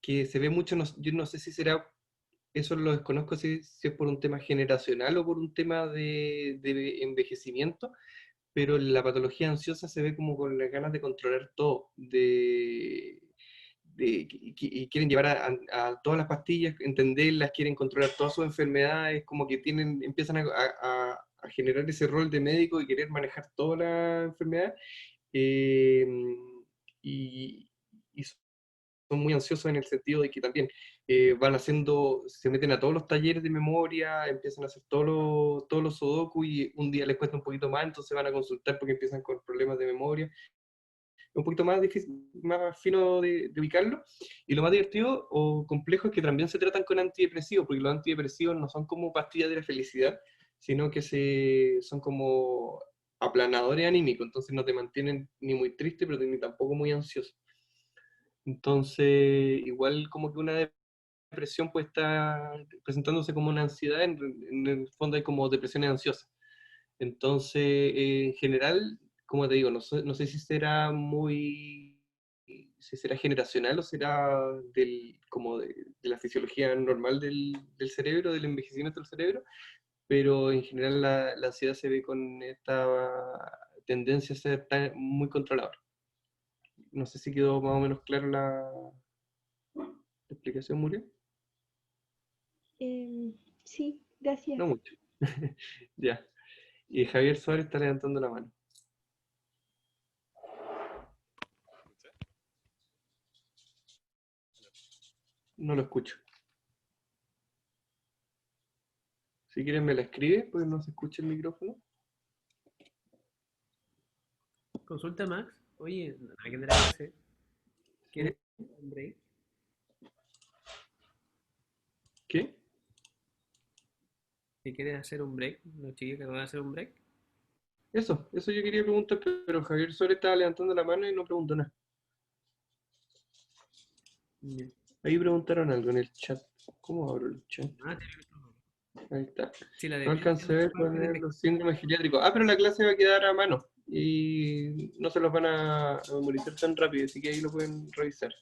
que se ve mucho, yo no sé si será, eso lo desconozco si es por un tema generacional o por un tema de envejecimiento, pero la patología ansiosa se ve como con las ganas de controlar todo, y quieren llevar a todas las pastillas, entenderlas, quieren controlar todas sus enfermedades, como que empiezan a generar ese rol de médico y querer manejar toda la enfermedad, eh, y, y son muy ansiosos en el sentido de que también se meten a todos los talleres de memoria, empiezan a hacer todos los sudoku y un día les cuesta un poquito más, entonces van a consultar porque empiezan con problemas de memoria. Es un poquito más difícil, más fino de ubicarlo. Y lo más divertido o complejo es que también se tratan con antidepresivos, porque los antidepresivos no son como pastillas de la felicidad, sino que son como aplanadores anímicos, entonces no te mantienen ni muy triste, pero ni tampoco muy ansioso. Entonces, igual como que una depresión puede estar presentándose como una ansiedad, en el fondo hay como depresiones ansiosas. Entonces, en general, como te digo, no sé si será generacional o será como de la fisiología normal del cerebro, del envejecimiento del cerebro, pero en general la ansiedad se ve con esta tendencia a ser muy controladora. No sé si quedó más o menos clara la explicación, Muriel. Sí, gracias. No mucho. Ya. Y Javier Suárez está levantando la mano. No lo escucho. Si quieren me la escribe, porque no se escucha el micrófono. Consulta, Max. Oye, nada que te la hace. ¿Quieres un break? ¿Qué? Si quieres hacer un break, los chiquillos que van a hacer un break. Eso yo quería preguntar, pero Javier Suárez estaba levantando la mano y no preguntó nada. Ya. Ahí preguntaron algo en el chat. ¿Cómo abro el chat? Tiene micrófono. Ahí está. Sí, la No demencia alcancé a no se ver puede poner medir. los síndromes geriátricos. Ah, pero la clase va a quedar a mano y no se los van a memorizar tan rápido, así que ahí lo pueden revisar.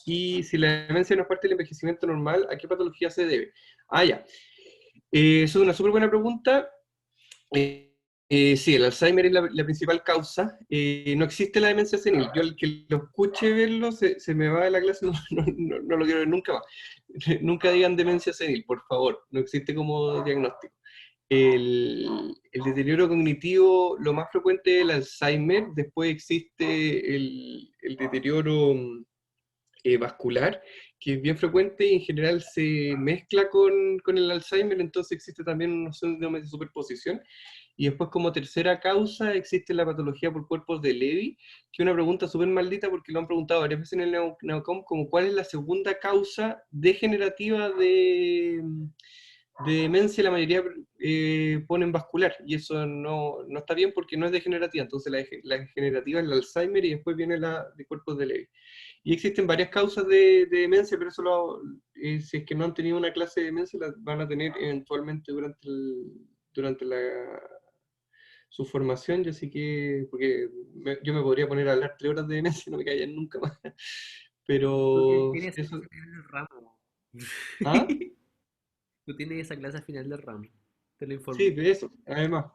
Y si la demencia no es parte del envejecimiento normal, ¿a qué patología se debe? Ah, ya. Eso es una súper buena pregunta. Sí, el Alzheimer es la principal causa. No existe la demencia senil. Yo, el que lo escuche verlo, se me va de la clase, no lo quiero ver nunca más. Nunca digan demencia senil, por favor. No existe como diagnóstico. El deterioro cognitivo, lo más frecuente es el Alzheimer. Después existe el deterioro vascular, que es bien frecuente y en general se mezcla con el Alzheimer, entonces existe también un síndrome de superposición. Y después, como tercera causa, existe la patología por cuerpos de Levy, que es una pregunta súper maldita porque lo han preguntado varias veces en el NeoCom, como cuál es la segunda causa degenerativa de demencia. La mayoría ponen vascular, y eso no está bien porque no es degenerativa. Entonces la degenerativa es el Alzheimer y después viene la de cuerpos de Levy. Y existen varias causas de demencia, pero eso si es que no han tenido una clase de demencia, la van a tener eventualmente durante su formación. Yo sí que, porque yo me podría poner a hablar 3 horas de demencia y no me callan nunca más. Tú Pero tienes esa eso... clase al final del ramo. ¿Ah? Tú tienes esa clase al final del ramo. Te lo Sí, informo. de eso, además.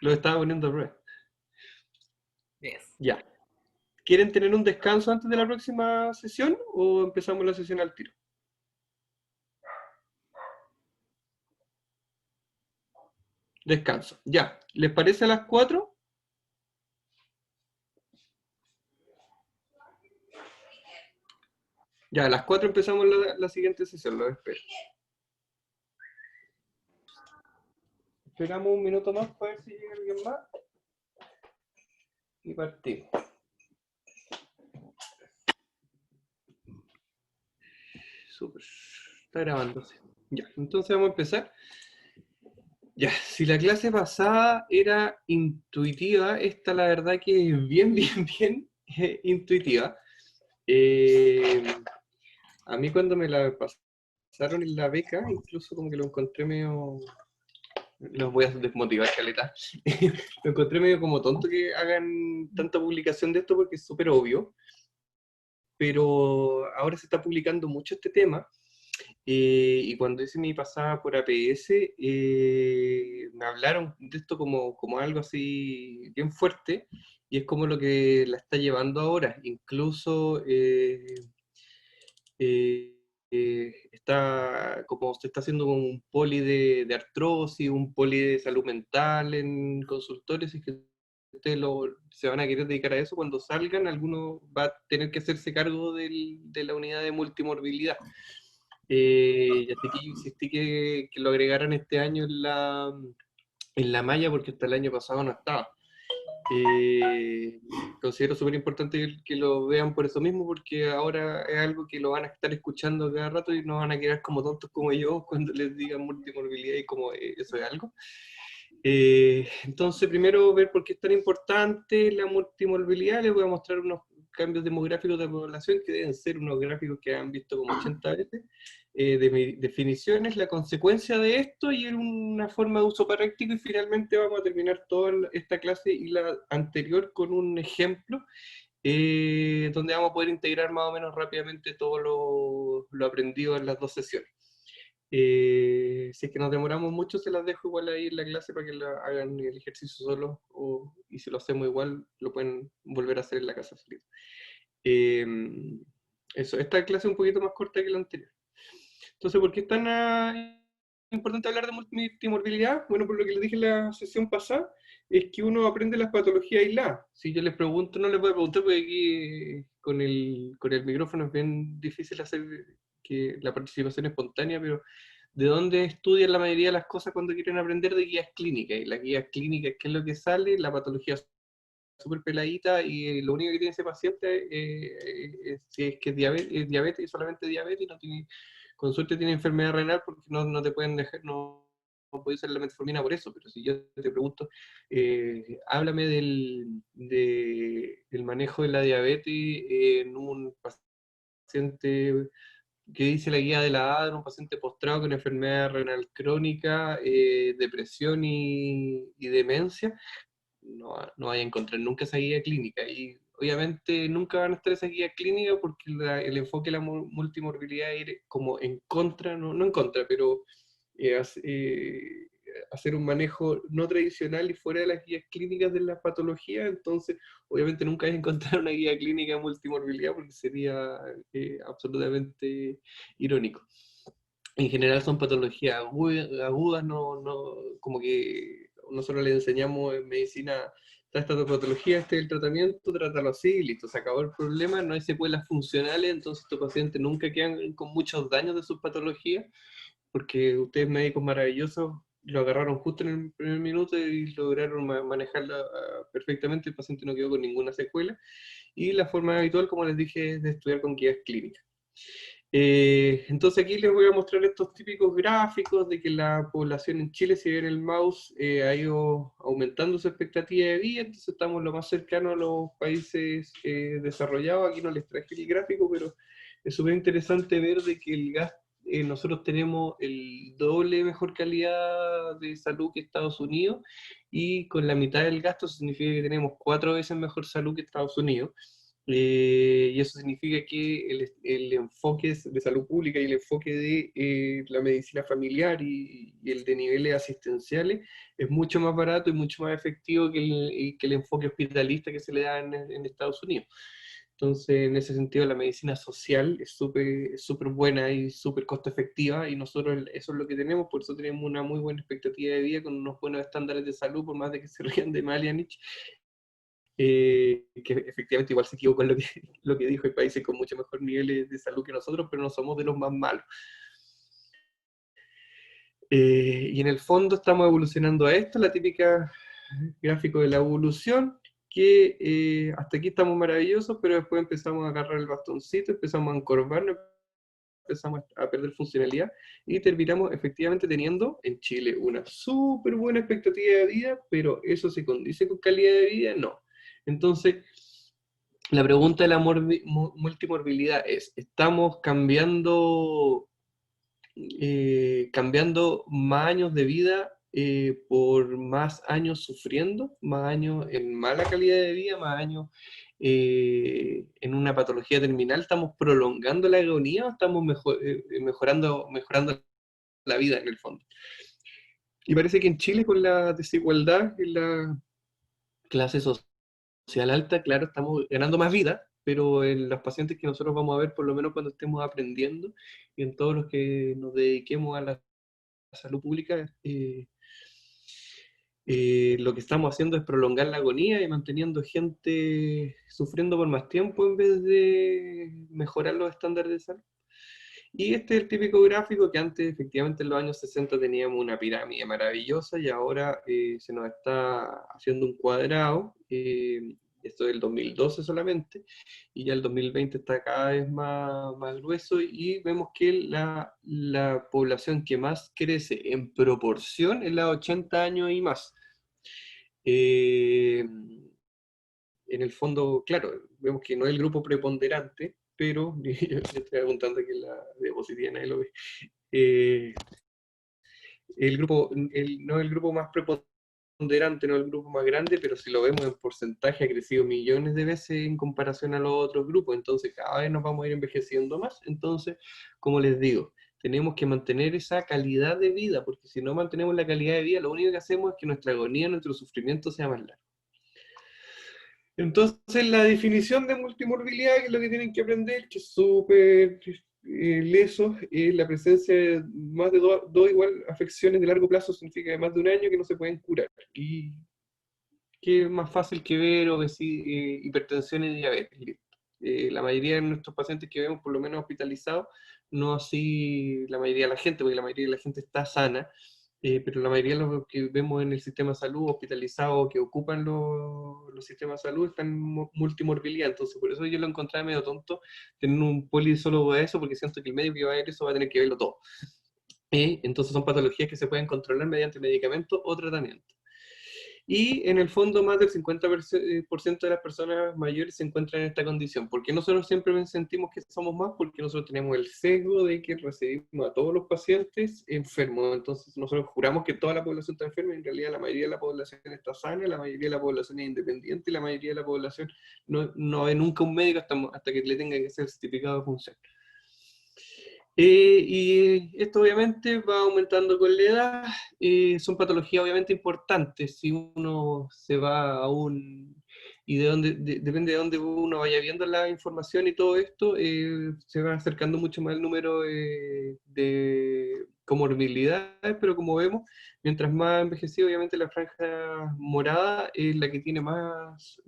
Lo estaba poniendo a prueba. Yes. Ya. ¿Quieren tener un descanso antes de la próxima sesión o empezamos la sesión al tiro? Descanso. Ya. ¿Les parece a las 4? Ya, a las 4 empezamos la siguiente sesión, lo espero. Esperamos un minuto más para ver si llega alguien más. Y partimos. Súper. Está grabándose. Ya, entonces vamos a empezar. Ya, si la clase pasada era intuitiva, esta la verdad que es bien, bien intuitiva. A mí cuando me la pasaron en la beca, incluso como que lo encontré medio... Los voy a desmotivar, caleta. Lo encontré medio como tonto que hagan tanta publicación de esto porque es súper obvio. Pero ahora se está publicando mucho este tema. Y cuando hice mi pasada por APS, me hablaron de esto como algo así bien fuerte, y es como lo que la está llevando ahora. Incluso como se está haciendo un poli de artrosis, un poli de salud mental en consultorios, y que ustedes se van a querer dedicar a eso. Cuando salgan, alguno va a tener que hacerse cargo de la unidad de multimorbilidad. Y así que yo insistí que lo agregaran este año en la malla, porque hasta el año pasado no estaba. Considero súper importante que lo vean por eso mismo, porque ahora es algo que lo van a estar escuchando cada rato y no van a quedar como tontos como yo cuando les digan multimorbilidad y como eso es algo. Entonces, primero ver por qué es tan importante la multimorbilidad. Les voy a mostrar unos cambios demográficos de la población que deben ser unos gráficos que han visto como 80 veces, de mis definiciones, la consecuencia de esto y una forma de uso práctico, y finalmente vamos a terminar toda esta clase y la anterior con un ejemplo donde vamos a poder integrar más o menos rápidamente todo lo aprendido en las 2 sesiones. Si es que nos demoramos mucho, se las dejo igual ahí en la clase para que hagan el ejercicio solos, y si lo hacemos igual, lo pueden volver a hacer en la casa solito. Esta clase es un poquito más corta que la anterior. Entonces, ¿por qué es tan importante hablar de multimorbilidad? Bueno, por lo que les dije en la sesión pasada, es que uno aprende las patologías aisladas. Si yo les pregunto, no les voy a preguntar porque aquí con el micrófono es bien difícil hacer que la participación espontánea, pero ¿de dónde estudian la mayoría de las cosas cuando quieren aprender? De guías clínicas. Y las guías clínicas, ¿qué es lo que sale? La patología súper peladita, y lo único que tiene ese paciente si es que es diabetes y solamente diabetes, y no tiene, con suerte tiene enfermedad renal, porque no te pueden dejar, no puede usar la metformina por eso. Pero si yo te pregunto, háblame del manejo de la diabetes en un paciente que dice la guía de la ADRA, un paciente postrado con enfermedad renal crónica, depresión y demencia, no vaya a encontrar nunca esa guía clínica. Y obviamente nunca van a estar esa guía clínica porque el enfoque de la multimorbilidad es ir como en contra, no en contra, pero hacer un manejo no tradicional y fuera de las guías clínicas de la patología. Entonces obviamente nunca vas a encontrar una guía clínica de multimorbilidad porque sería absolutamente irónico. En general son patologías agudas, como que nosotros le enseñamos en medicina, esta patología, este es el tratamiento, trátalo así y listo, se acabó el problema, no hay secuelas funcionales, entonces estos pacientes nunca quedan con muchos daños de sus patologías, porque ustedes médicos maravillosos lo agarraron justo en el primer minuto y lograron manejarla perfectamente, el paciente no quedó con ninguna secuela, y la forma habitual, como les dije, es de estudiar con guías clínicas. Entonces aquí les voy a mostrar estos típicos gráficos de que la población en Chile, si ven el mouse, ha ido aumentando su expectativa de vida, entonces estamos lo más cercano a los países desarrollados. Aquí no les traje el gráfico, pero es súper interesante ver de que el gasto, nosotros tenemos el doble mejor calidad de salud que Estados Unidos, y con la mitad del gasto significa que tenemos 4 veces mejor salud que Estados Unidos. Y eso significa que el enfoque de salud pública y el enfoque de la medicina familiar y el de niveles asistenciales es mucho más barato y mucho más efectivo que el enfoque hospitalista que se le da en Estados Unidos. Entonces, en ese sentido, la medicina social es súper buena y súper costo efectiva, y nosotros eso es lo que tenemos, por eso tenemos una muy buena expectativa de vida con unos buenos estándares de salud, por más de que se rían de Malianich. Que efectivamente igual se equivocó en lo que dijo, hay países con mucho mejor niveles de salud que nosotros, pero no somos de los más malos. Y en el fondo estamos evolucionando a esto, la típica gráfico de la evolución, que hasta aquí estamos maravillosos, pero después empezamos a agarrar el bastoncito, empezamos a encorvarnos, empezamos a perder funcionalidad, y terminamos efectivamente teniendo en Chile una súper buena expectativa de vida, pero eso se condice con calidad de vida, no. Entonces, la pregunta de la multimorbilidad es, ¿estamos cambiando más años de vida por más años sufriendo, más años en mala calidad de vida, más años en una patología terminal? ¿Estamos prolongando la agonía o estamos mejorando la vida en el fondo? Y parece que en Chile, con la desigualdad en la clase social alta, claro, estamos ganando más vida, pero en los pacientes que nosotros vamos a ver, por lo menos cuando estemos aprendiendo, y en todos los que nos dediquemos a la salud pública, lo que estamos haciendo es prolongar la agonía y manteniendo gente sufriendo por más tiempo en vez de mejorar los estándares de salud. Y este es el típico gráfico que antes, efectivamente, en los años 60 teníamos una pirámide maravillosa, y ahora se nos está haciendo un cuadrado. Esto es del 2012 solamente, y ya el 2020 está cada vez más grueso, y vemos que la población que más crece en proporción es la de 80 años y más. En el fondo, claro, vemos que no es el grupo preponderante, pero yo estoy apuntando aquí en la diapositiva, nadie lo ve. No es el grupo más preponderante, no es el grupo más grande, pero si lo vemos en porcentaje, ha crecido millones de veces en comparación a los otros grupos, entonces cada vez nos vamos a ir envejeciendo más. Entonces, como les digo, tenemos que mantener esa calidad de vida, porque si no mantenemos la calidad de vida, lo único que hacemos es que nuestra agonía, nuestro sufrimiento sea más largo. Entonces, la definición de multimorbilidad, que es lo que tienen que aprender, que es súper leso, es la presencia de más de dos igual afecciones de largo plazo, significa de más de un año, que no se pueden curar. Y que es más fácil que ver hipertensión y diabetes. La mayoría de nuestros pacientes que vemos, por lo menos hospitalizados, no así la mayoría de la gente, porque la mayoría de la gente está sana, pero la mayoría de los que vemos en el sistema de salud hospitalizados, que ocupan los sistemas de salud, están en multimorbilidad. Entonces, por eso yo lo encontré medio tonto tener un polisólogo de eso, porque siento que el médico que va a ver eso va a tener que verlo todo. Entonces son patologías que se pueden controlar mediante medicamentos o tratamiento. Y en el fondo más del 50% de las personas mayores se encuentran en esta condición. ¿Por qué nosotros siempre sentimos que somos más? Porque nosotros tenemos el sesgo de que recibimos a todos los pacientes enfermos. Entonces nosotros juramos que toda la población está enferma, y en realidad la mayoría de la población está sana, la mayoría de la población es independiente, y la mayoría de la población no ve nunca un médico hasta que le tenga que ser certificado de función. Y esto obviamente va aumentando con la edad. Son patologías obviamente importantes. Si uno se va a y depende de dónde uno vaya viendo la información y todo esto, se va acercando mucho más el número de comorbilidades, pero como vemos, mientras más envejecido, obviamente la franja morada es la que tiene más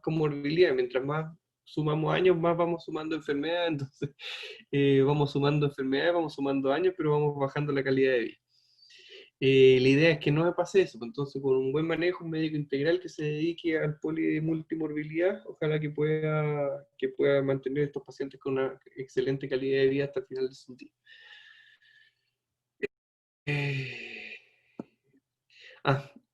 comorbilidad. Mientras más sumamos años, más vamos sumando enfermedades. Entonces vamos sumando enfermedades, vamos sumando años, pero vamos bajando la calidad de vida. La idea es que no me pase eso, pues entonces con un buen manejo, un médico integral que se dedique al multimorbilidad, ojalá que pueda mantener a estos pacientes con una excelente calidad de vida hasta el final de su vida.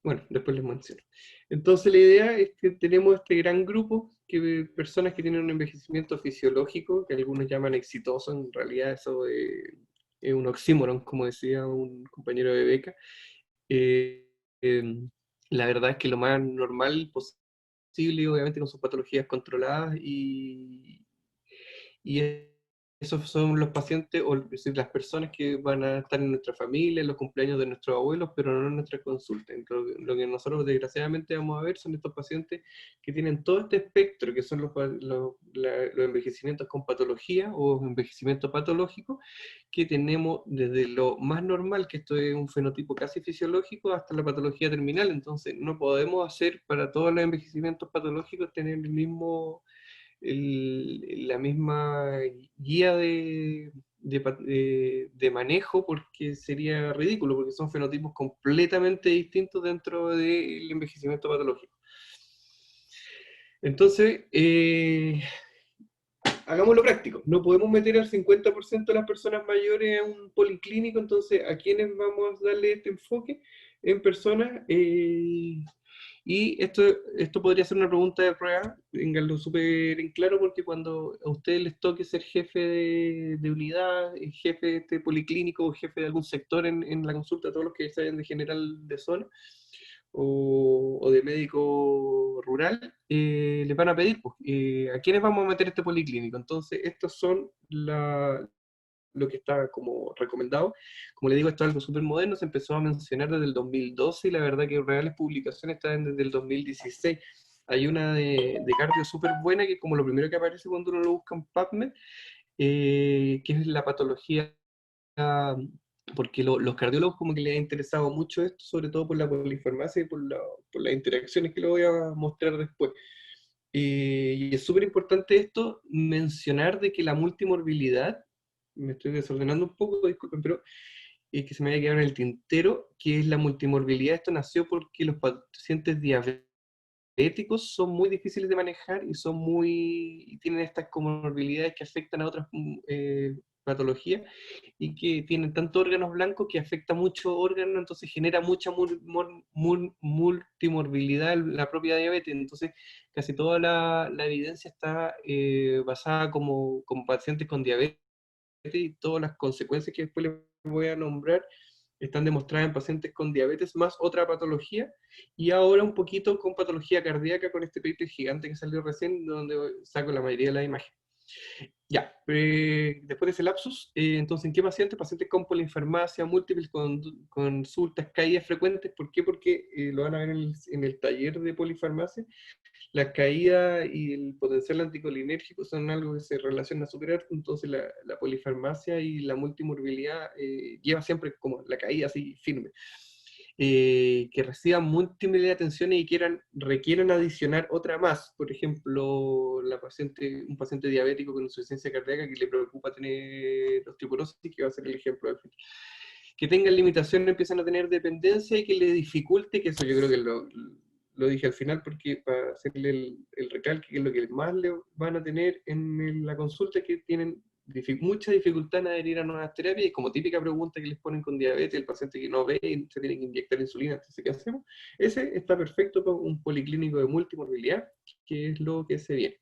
Bueno, después les menciono. Entonces la idea es que tenemos este gran grupo de personas que tienen un envejecimiento fisiológico, que algunos llaman exitoso. En realidad eso es un oxímoron, como decía un compañero de beca. La verdad es que lo más normal posible, obviamente con sus patologías controladas, y esos son los pacientes, o es decir, las personas que van a estar en nuestra familia, en los cumpleaños de nuestros abuelos, pero no en nuestra consulta. Entonces, lo que nosotros desgraciadamente vamos a ver son estos pacientes que tienen todo este espectro, que son los envejecimientos con patología o envejecimiento patológico, que tenemos desde lo más normal, que esto es un fenotipo casi fisiológico, hasta la patología terminal. Entonces no podemos hacer para todos los envejecimientos patológicos tener la misma guía de manejo, porque sería ridículo, porque son fenotipos completamente distintos dentro del envejecimiento patológico. Entonces, hagámoslo práctico. No podemos meter al 50% de las personas mayores a un policlínico. Entonces, ¿a quiénes vamos a darle este enfoque? En personas... y esto podría ser una pregunta de prueba, tenganlo súper en claro, porque cuando a ustedes les toque ser jefe de unidad, jefe de este policlínico, o jefe de algún sector en la consulta, todos los que saben de general de zona, o de médico rural, les van a pedir, pues, ¿a quiénes vamos a meter este policlínico? Entonces, estos son lo que está como recomendado. Como le digo, esto es algo súper moderno, se empezó a mencionar desde el 2012, y la verdad que reales publicaciones están desde el 2016. Hay una de cardio súper buena, que es como lo primero que aparece cuando uno lo busca en PubMed, que es la patología, porque los cardiólogos como que les ha interesado mucho esto, sobre todo por la polifarmacia y por las interacciones, que lo voy a mostrar después. Y es súper importante esto, mencionar de que la multimorbilidad, me estoy desordenando un poco, disculpen, pero que se me haya quedado en el tintero, que es la multimorbilidad. Esto nació porque los pacientes diabéticos son muy difíciles de manejar, y tienen estas comorbilidades que afectan a otras patologías, y que tienen tantos órganos blancos que afecta muchos órganos, entonces genera mucha multimorbilidad en la propia diabetes. Entonces casi toda la evidencia está basada como pacientes con diabetes, y todas las consecuencias que después les voy a nombrar están demostradas en pacientes con diabetes más otra patología, y ahora un poquito con patología cardíaca, con este paper gigante que salió recién, donde saco la mayoría de la imagen. Ya, después de ese lapsus, entonces, ¿en qué pacientes? Pacientes con polifarmacia, múltiples consultas, caídas frecuentes. ¿Por qué? Porque lo van a ver en el taller de polifarmacia. La caída y el potencial anticolinérgico son algo que se relaciona a superar. Entonces la polifarmacia y la multimorbilidad lleva siempre como la caída así firme. Que reciban múltiples atenciones y requieran adicionar otra más. Por ejemplo, un paciente diabético con insuficiencia cardíaca que le preocupa tener osteoporosis, que va a ser el ejemplo del final. Que tengan limitaciones, empiezan a tener dependencia, y que le dificulte, que eso yo creo que lo dije al final, porque para hacerle el recalque, que es lo que más le van a tener en la consulta, que tienen mucha dificultad en adherir a nuevas terapias, y como típica pregunta que les ponen con diabetes, el paciente que no ve y se tiene que inyectar insulina, entonces, ¿qué hacemos? Ese está perfecto para un policlínico de multimorbilidad, que es lo que se viene.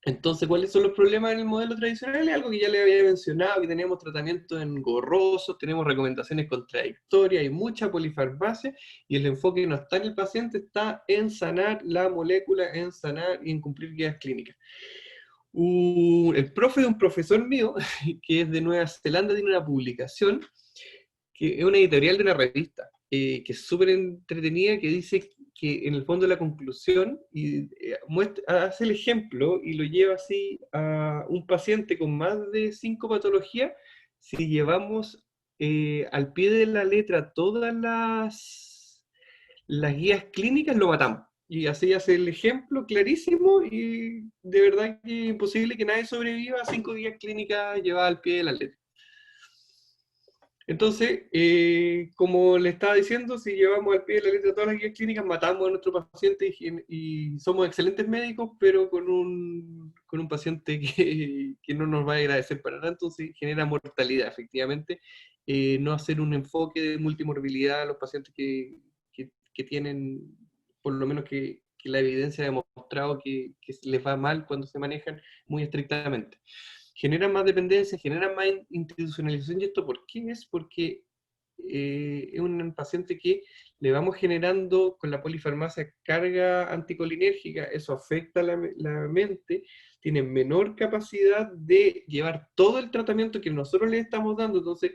Entonces, ¿cuáles son los problemas en el modelo tradicional? Es algo que ya les había mencionado, que tenemos tratamientos engorrosos, tenemos recomendaciones contradictorias, hay mucha polifarmacia, y el enfoque no está en el paciente, está en sanar la molécula, en sanar y en cumplir guías clínicas. El profe de un profesor mío, que es de Nueva Zelanda, tiene una publicación, que es una editorial de una revista, que es súper entretenida, que dice que en el fondo la conclusión, y hace el ejemplo y lo lleva así a un paciente con más de 5 patologías. Si llevamos al pie de la letra todas las guías clínicas, lo matamos. Y así hace el ejemplo clarísimo, y de verdad que es imposible que nadie sobreviva a 5 guías clínicas llevadas al pie de la letra. Entonces, como le estaba diciendo, si llevamos al pie de la letra todas las guías clínicas, matamos a nuestro paciente, y somos excelentes médicos, pero con un paciente que no nos va a agradecer para nada, entonces genera mortalidad, efectivamente. No hacer un enfoque de multimorbilidad a los pacientes que tienen, por lo menos que la evidencia ha demostrado que les va mal cuando se manejan muy estrictamente. Generan más dependencia, generan más institucionalización. ¿Y esto por qué es? Porque es un paciente que le vamos generando con la polifarmacia carga anticolinérgica, eso afecta la mente, tiene menor capacidad de llevar todo el tratamiento que nosotros le estamos dando. Entonces,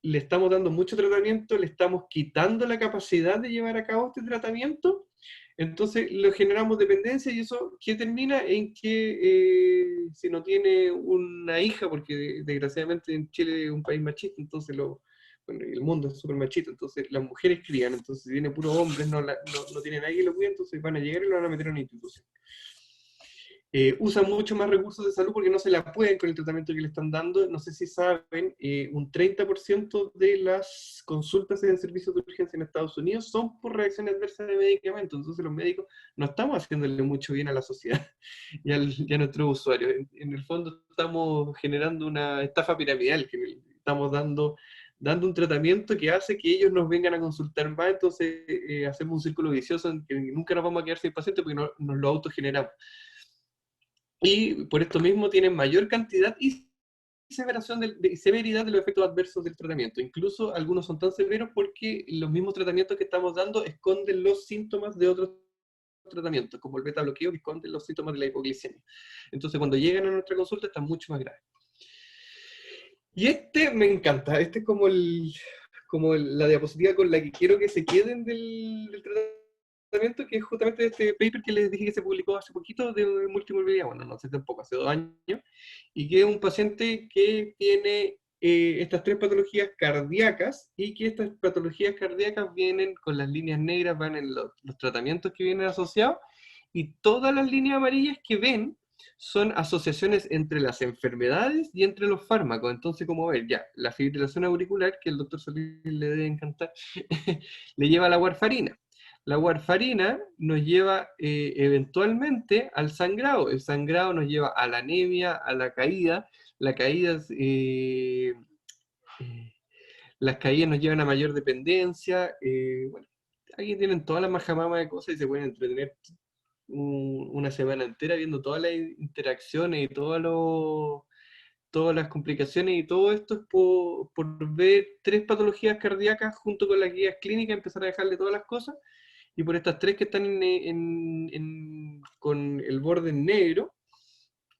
le estamos dando mucho tratamiento, le estamos quitando la capacidad de llevar a cabo este tratamiento. Entonces lo generamos dependencia, y eso que termina en que si no tiene una hija, porque desgraciadamente en Chile es un país machista, entonces el mundo es súper machista, entonces las mujeres crían, entonces si viene puro hombres, no tienen nadie que lo cuide, entonces van a llegar y lo van a meter en una institución. Usan mucho más recursos de salud porque no se la pueden con el tratamiento que le están dando. No sé si saben, un 30% de las consultas en servicios de urgencia en Estados Unidos son por reacciones adversas de medicamentos. Entonces los médicos no estamos haciéndole mucho bien a la sociedad y a nuestros usuarios. En el fondo estamos generando una estafa piramidal, que estamos dando un tratamiento que hace que ellos nos vengan a consultar más. Entonces hacemos un círculo vicioso en que nunca nos vamos a quedar sin pacientes porque nos lo autogeneramos. Y por esto mismo tienen mayor cantidad y severidad de los efectos adversos del tratamiento. Incluso algunos son tan severos porque los mismos tratamientos que estamos dando esconden los síntomas de otros tratamientos, como el beta bloqueo, que esconden los síntomas de la hipoglicemia. Entonces, cuando llegan a nuestra consulta, están mucho más graves. Y me encanta. Este es como la diapositiva con la que quiero que se queden del tratamiento, que es justamente este paper que les dije que se publicó hace poquito de multimorbilidad, bueno, no sé tampoco, hace 2 años, y que es un paciente que tiene estas 3 patologías cardíacas, y que estas patologías cardíacas vienen con las líneas negras, van en los tratamientos que vienen asociados, y todas las líneas amarillas que ven son asociaciones entre las enfermedades y entre los fármacos. Entonces, como ven, ya, la fibrilación auricular, que el doctor Solís le debe encantar, le lleva a la warfarina. La warfarina nos lleva eventualmente al sangrado. El sangrado nos lleva a la anemia, a la caída. Las caídas nos llevan a mayor dependencia. Bueno, aquí tienen toda la majamama de cosas y se pueden entretener una semana entera viendo todas las interacciones y todas las complicaciones, y todo esto es por ver 3 patologías cardíacas junto con las guías clínicas, empezar a dejarle todas las cosas. Y por estas 3 que están con el borde en negro,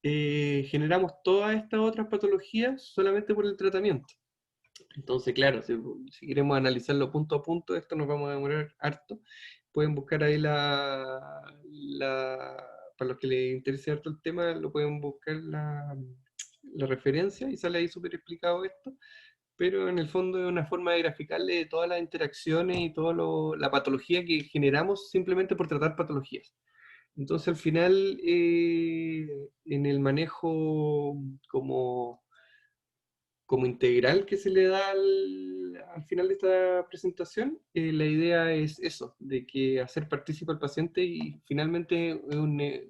generamos todas estas otras patologías solamente por el tratamiento. Entonces, claro, si queremos analizarlo punto a punto, esto nos vamos a demorar harto. Pueden buscar ahí para los que les interese harto el tema, lo pueden buscar la referencia, y sale ahí súper explicado esto. Pero en el fondo es una forma de graficarle todas las interacciones y toda la patología que generamos simplemente por tratar patologías. Entonces, al final, en el manejo como integral que se le da al final de esta presentación, la idea es eso, de que hacer partícipe al paciente, y finalmente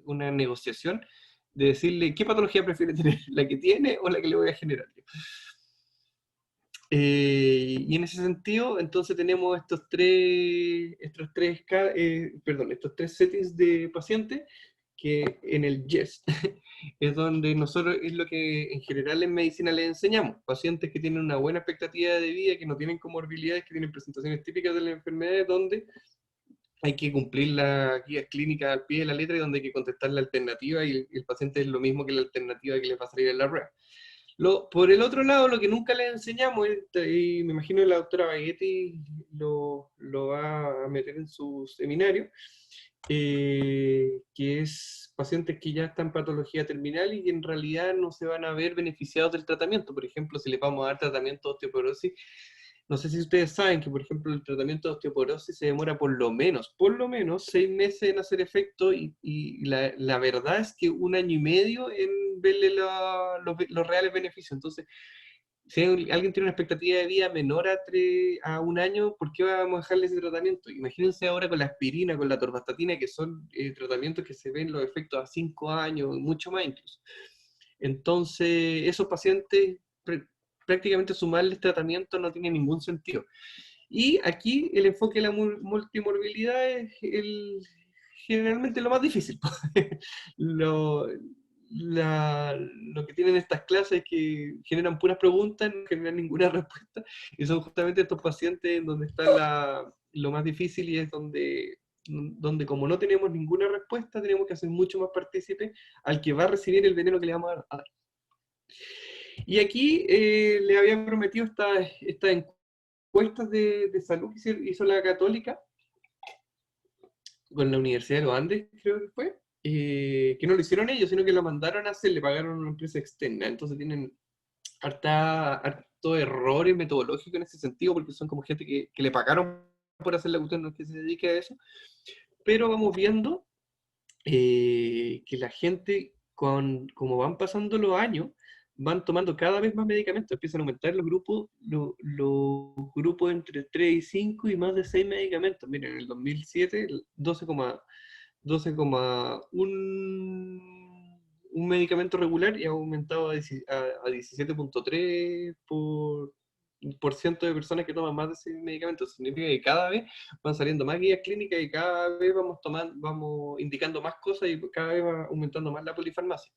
una negociación de decirle qué patología prefiere tener, la que tiene o la que le voy a generar. Y en ese sentido, entonces tenemos estos tres settings de pacientes que en el YEST es donde nosotros, es lo que en general en medicina les enseñamos, pacientes que tienen una buena expectativa de vida, que no tienen comorbilidades, que tienen presentaciones típicas de las enfermedades, donde hay que cumplir la guía clínica al pie de la letra y donde hay que contestar la alternativa y el paciente es lo mismo que la alternativa que le va a salir en la prueba. Por el otro lado, lo que nunca les enseñamos, y me imagino que la doctora Baghetti lo va a meter en su seminario, que es pacientes que ya están en patología terminal y que en realidad no se van a ver beneficiados del tratamiento. Por ejemplo, si les vamos a dar tratamiento de osteoporosis, no sé si ustedes saben que, por ejemplo, el tratamiento de osteoporosis se demora por lo menos 6 meses en hacer efecto y la verdad es que 1 año y medio en verle los reales beneficios. Entonces, si alguien tiene una expectativa de vida menor a 1 año, ¿por qué vamos a dejarle ese tratamiento? Imagínense ahora con la aspirina, con la torvastatina, que son tratamientos que se ven los efectos a 5 años, mucho más incluso. Entonces, esos pacientes, prácticamente sumarles tratamiento no tiene ningún sentido. Y aquí el enfoque de la multimorbilidad es generalmente lo más difícil. Lo que tienen estas clases es que generan puras preguntas, no generan ninguna respuesta, y son justamente estos pacientes en donde está lo más difícil y es donde como no tenemos ninguna respuesta, tenemos que hacer mucho más partícipe al que va a recibir el veneno que le vamos a dar. Y aquí le había prometido estas encuestas de salud que hizo la Católica con la Universidad de los Andes, creo que fue, que no lo hicieron ellos, sino que lo mandaron a hacer, le pagaron a una empresa externa. Entonces tienen harto errores metodológicos en ese sentido, porque son como gente que le pagaron por hacer la cuestión, no es que se dedique a eso. Pero vamos viendo que la gente, como van pasando los años, van tomando cada vez más medicamentos, empiezan a aumentar los grupos entre 3 y 5 y más de 6 medicamentos. Miren, en el 2007, 12,1 un medicamento regular y ha aumentado a 17,3 por ciento de personas que toman más de ese medicamento. Eso significa que cada vez van saliendo más guías clínicas y cada vez vamos indicando más cosas y cada vez va aumentando más la polifarmacia.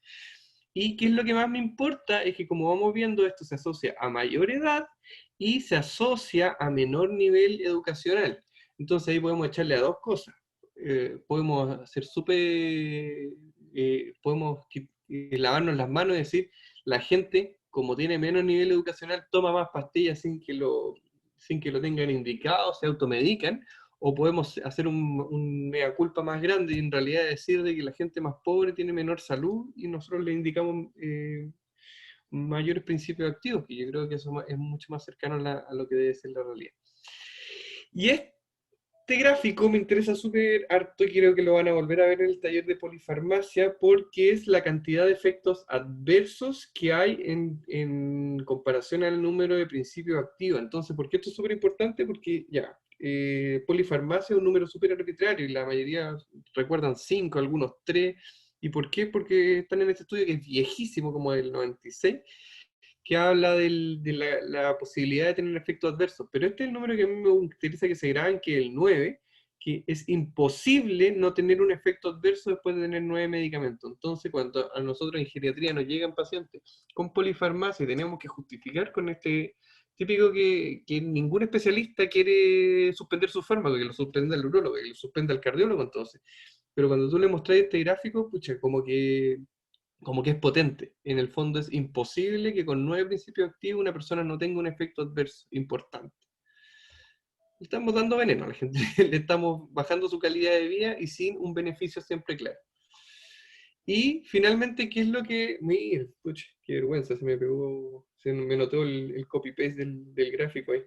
Y qué es lo que más me importa es que como vamos viendo esto se asocia a mayor edad y se asocia a menor nivel educacional. Entonces ahí podemos echarle a dos cosas. Podemos hacer podemos lavarnos las manos y decir, la gente como tiene menos nivel educacional toma más pastillas sin que lo tengan indicado, se automedican, o podemos hacer un mea culpa más grande y en realidad decir de que la gente más pobre tiene menor salud y nosotros le indicamos mayores principios activos, que yo creo que eso es mucho más cercano a lo que debe ser la realidad. Y este gráfico me interesa súper harto y creo que lo van a volver a ver en el taller de polifarmacia porque es la cantidad de efectos adversos que hay en comparación al número de principios activos. Entonces, ¿por qué esto es súper importante? Porque polifarmacia es un número súper arbitrario y la mayoría recuerdan 5, algunos 3. ¿Y por qué? Porque están en este estudio que es viejísimo, como del 96, que habla de la posibilidad de tener efectos adversos. Pero este es el número que a mí me interesa que se graben, que es el 9, que es imposible no tener un efecto adverso después de tener 9 medicamentos. Entonces, cuando a nosotros en geriatría nos llegan pacientes con polifarmacia y tenemos que justificar con este típico que ningún especialista quiere suspender su fármaco, que lo suspenda el urólogo, que lo suspenda el cardiólogo, entonces. Pero cuando tú le mostras este gráfico, pucha, como que es potente. En el fondo es imposible que con 9 principios activos una persona no tenga un efecto adverso importante. Le estamos dando veneno a la gente, le estamos bajando su calidad de vida y sin un beneficio siempre claro. Y finalmente, ¿qué es lo que... Mira, pucha, qué vergüenza, se me notó el copy-paste del gráfico ahí.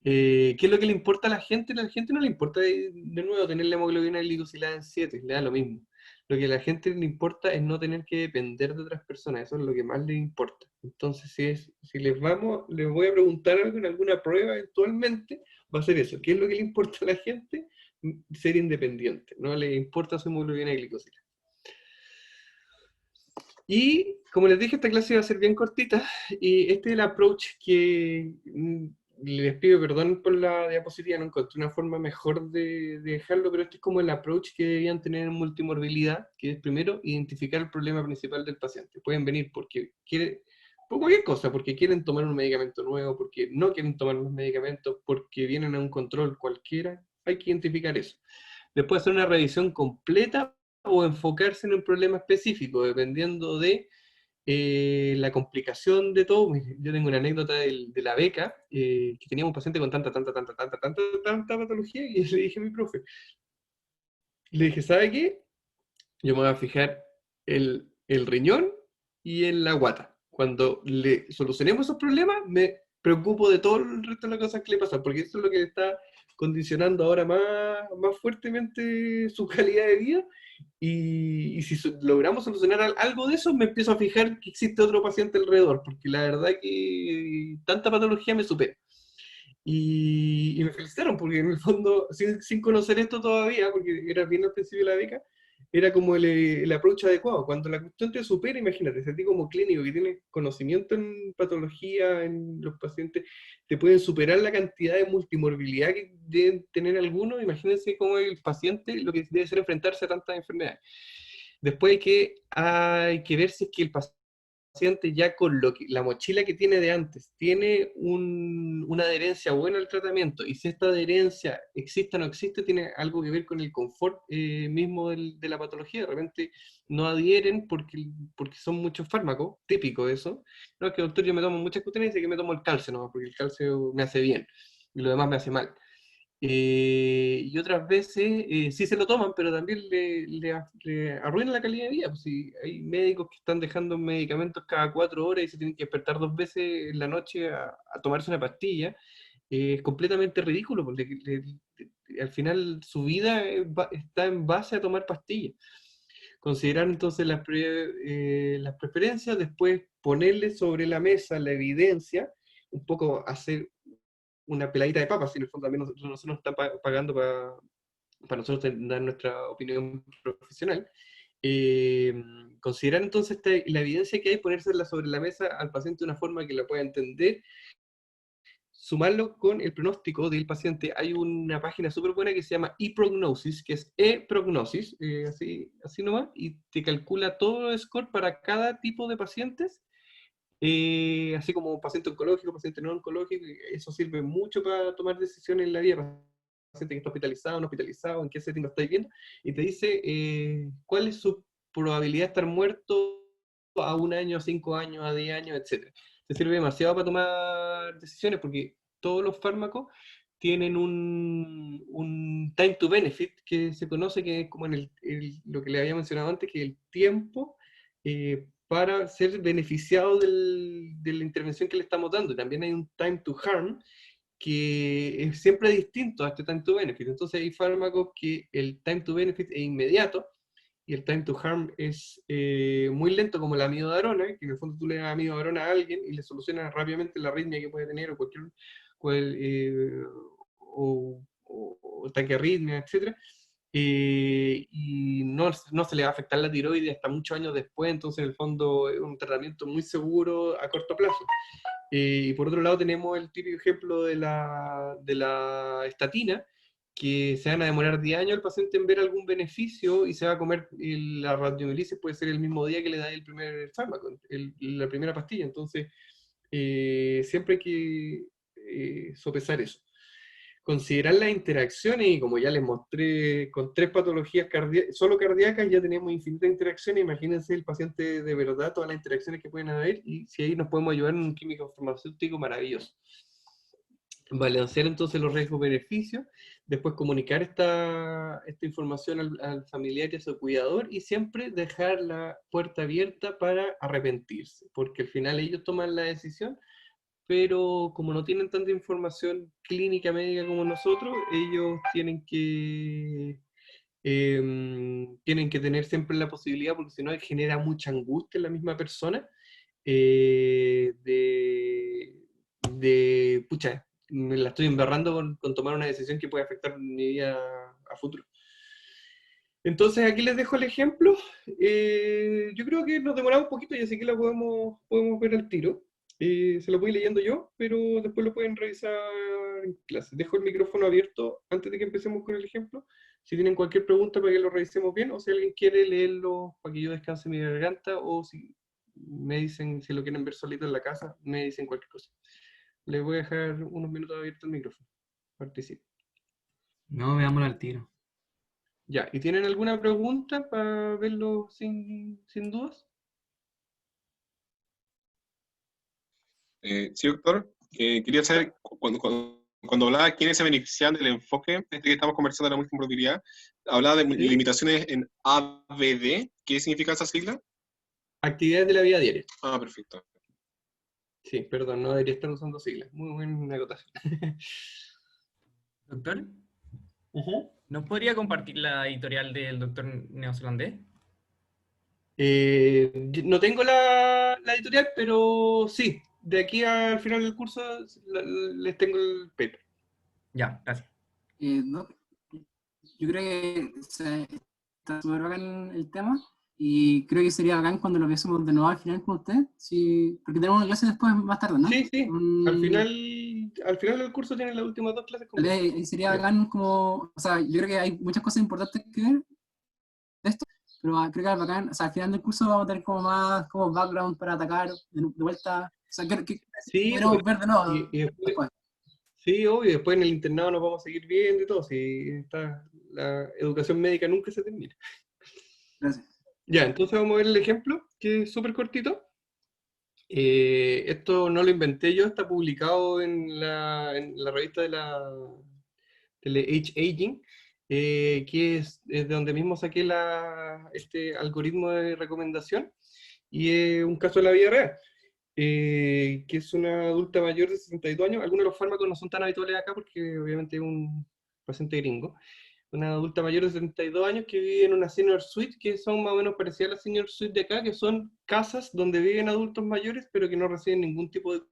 ¿Qué es lo que le importa a la gente? A la gente no le importa de nuevo tener la hemoglobina glicosilada en 7, le da lo mismo. Lo que a la gente le importa es no tener que depender de otras personas, eso es lo que más le importa. Entonces, si les voy a preguntar algo en alguna prueba eventualmente, va a ser eso. ¿Qué es lo que le importa a la gente? Ser independiente, no le importa su hemoglobina glicosilada. Y como les dije, esta clase iba a ser bien cortita, y este es el approach que les pido perdón por la diapositiva, no encontré una forma mejor de dejarlo, pero este es como el approach que debían tener en multimorbilidad, que es primero identificar el problema principal del paciente. Pueden venir porque quieren, por cualquier cosa, porque quieren tomar un medicamento nuevo, porque no quieren tomar los medicamentos, porque vienen a un control cualquiera, hay que identificar eso. Después hacer una revisión completa o enfocarse en un problema específico, dependiendo de la complicación de todo. Yo tengo una anécdota de la beca, que teníamos un paciente con tanta patología, y le dije a mi profe, le dije, ¿sabe qué? Yo me voy a fijar el riñón y en la guata. Cuando le solucionemos esos problemas, me preocupo de todo el resto de las cosas que le pasan, porque eso es lo que le está condicionando ahora más fuertemente su calidad de vida. Y si logramos solucionar algo de eso, me empiezo a fijar que existe otro paciente alrededor, porque la verdad que tanta patología me supera. Y me felicitaron, porque en el fondo, sin conocer esto todavía, porque era bien al principio de la beca, era como el approach adecuado. Cuando la cuestión te supera, imagínate, si a ti como clínico que tienes conocimiento en patología, en los pacientes, te pueden superar la cantidad de multimorbilidad que deben tener algunos. Imagínense cómo el paciente lo que debe ser enfrentarse a tantas enfermedades. Después hay que ver si es que el paciente ya con la mochila que tiene de antes tiene una adherencia buena al tratamiento, y si esta adherencia existe o no existe, tiene algo que ver con el confort mismo de la patología. De repente no adhieren porque son muchos fármacos, típico eso. No, es que doctor, yo me tomo muchas cuestiones y dice que me tomo el calcio, no, porque el calcio me hace bien y lo demás me hace mal. Y otras veces sí se lo toman, pero también le arruinan la calidad de vida. Pues, si hay médicos que están dejando medicamentos cada 4 horas y se tienen que despertar 2 veces en la noche a tomarse una pastilla, es completamente ridículo, porque al final su vida está en base a tomar pastillas. Considerar entonces las preferencias, después ponerle sobre la mesa la evidencia, un poco hacer una peladita de papas, y en el fondo también nosotros nos están pagando para nosotros dar nuestra opinión profesional. Considerar entonces la evidencia que hay, ponérsela sobre la mesa al paciente de una forma que la pueda entender, sumarlo con el pronóstico del paciente. Hay una página súper buena que se llama ePrognosis, que es ePrognosis, así nomás, y te calcula todo el score para cada tipo de pacientes, así como paciente oncológico, paciente no oncológico. Eso sirve mucho para tomar decisiones en la vida, paciente que está hospitalizado, no hospitalizado, en qué setting lo está viviendo, y te dice cuál es su probabilidad de estar muerto a 1 año, a 5 años, a 10 años, etc. Te sirve demasiado para tomar decisiones, porque todos los fármacos tienen un time to benefit, que se conoce, que es como en lo que le había mencionado antes, que el tiempo para ser beneficiado de la intervención que le estamos dando. También hay un time to harm, que es siempre distinto a este time to benefit. Entonces hay fármacos que el time to benefit es inmediato, y el time to harm es muy lento, como la amidodarona, que en el fondo tú le das amidodarona a alguien y le solucionas rápidamente la arritmia que puede tener, o o taquiarritmia, etc. Y no se le va a afectar la tiroides hasta muchos años después. Entonces en el fondo es un tratamiento muy seguro a corto plazo. Y por otro lado tenemos el típico ejemplo de la estatina, que se van a demorar 10 años el paciente en ver algún beneficio, y se va a comer la radiomielisis, puede ser el mismo día que le da el primer fármaco, la primera pastilla. Entonces siempre hay que sopesar eso. Considerar las interacciones, y como ya les mostré, con 3 patologías solo cardíacas ya tenemos infinitas interacciones. Imagínense el paciente de verdad, todas las interacciones que pueden haber, y si ahí nos podemos ayudar en un químico farmacéutico, maravilloso. Balancear entonces los riesgos-beneficios, después comunicar esta información al familiar y a su cuidador, y siempre dejar la puerta abierta para arrepentirse, porque al final ellos toman la decisión, pero como no tienen tanta información clínica médica como nosotros, ellos tienen que tener siempre la posibilidad, porque si no genera mucha angustia en la misma persona, pucha, me la estoy embarrando con tomar una decisión que puede afectar mi vida a futuro. Entonces aquí les dejo el ejemplo. Yo creo que nos demoramos un poquito y así que la podemos ver al tiro. Se lo voy leyendo yo, pero después lo pueden revisar en clase. Dejo el micrófono abierto antes de que empecemos con el ejemplo. Si tienen cualquier pregunta para que lo revisemos bien, o si alguien quiere leerlo para que yo descanse mi garganta, o si me dicen, si lo quieren ver solito en la casa, me dicen cualquier cosa. Les voy a dejar unos minutos abierto el micrófono. Participen. No, veámoslo al tiro. Ya, ¿y tienen alguna pregunta para verlo sin dudas? Sí, doctor. Quería saber, cuando hablaba de quiénes se benefician del enfoque este que estamos conversando de la multimodalidad, hablaba de ¿Sí? limitaciones en ABD. ¿Qué significa esa sigla? Actividades de la vida diaria. Ah, perfecto. Sí, perdón, no debería estar usando siglas. Muy buena acotación. Doctor, Ujú. ¿nos podría compartir la editorial del doctor neozelandés? No tengo la editorial, pero sí, de aquí al final del curso les tengo el paper. Ya, gracias. No, yo creo que está súper bacán el tema y creo que sería bacán cuando lo viésemos de nuevo al final con usted, sí, porque tenemos una clase después más tarde, ¿no? Sí, al final del curso tienen las últimas 2 clases conmigo. Y sería bacán como, o sea, yo creo que hay muchas cosas importantes que ver de esto, pero creo que es bacán, o sea, al final del curso vamos a tener como más como background para atacar de vuelta, o sea, creo que Sí, podríamos ver de nuevo y después. sí, obvio, después en el internado nos vamos a seguir viendo y todo, si la educación médica nunca se termina. Gracias. Ya, entonces vamos a ver el ejemplo, que es súper cortito. Esto no lo inventé yo, está publicado en la revista de la Age Aging, que es de donde mismo saqué este algoritmo de recomendación, y es un caso de la vida real. Que es una adulta mayor de 62 años. Algunos de los fármacos no son tan habituales acá porque obviamente es un paciente gringo. Una adulta mayor de 72 años que vive en una senior suite, que son más o menos parecidas a las senior suite de acá, que son casas donde viven adultos mayores, pero que no reciben ningún tipo de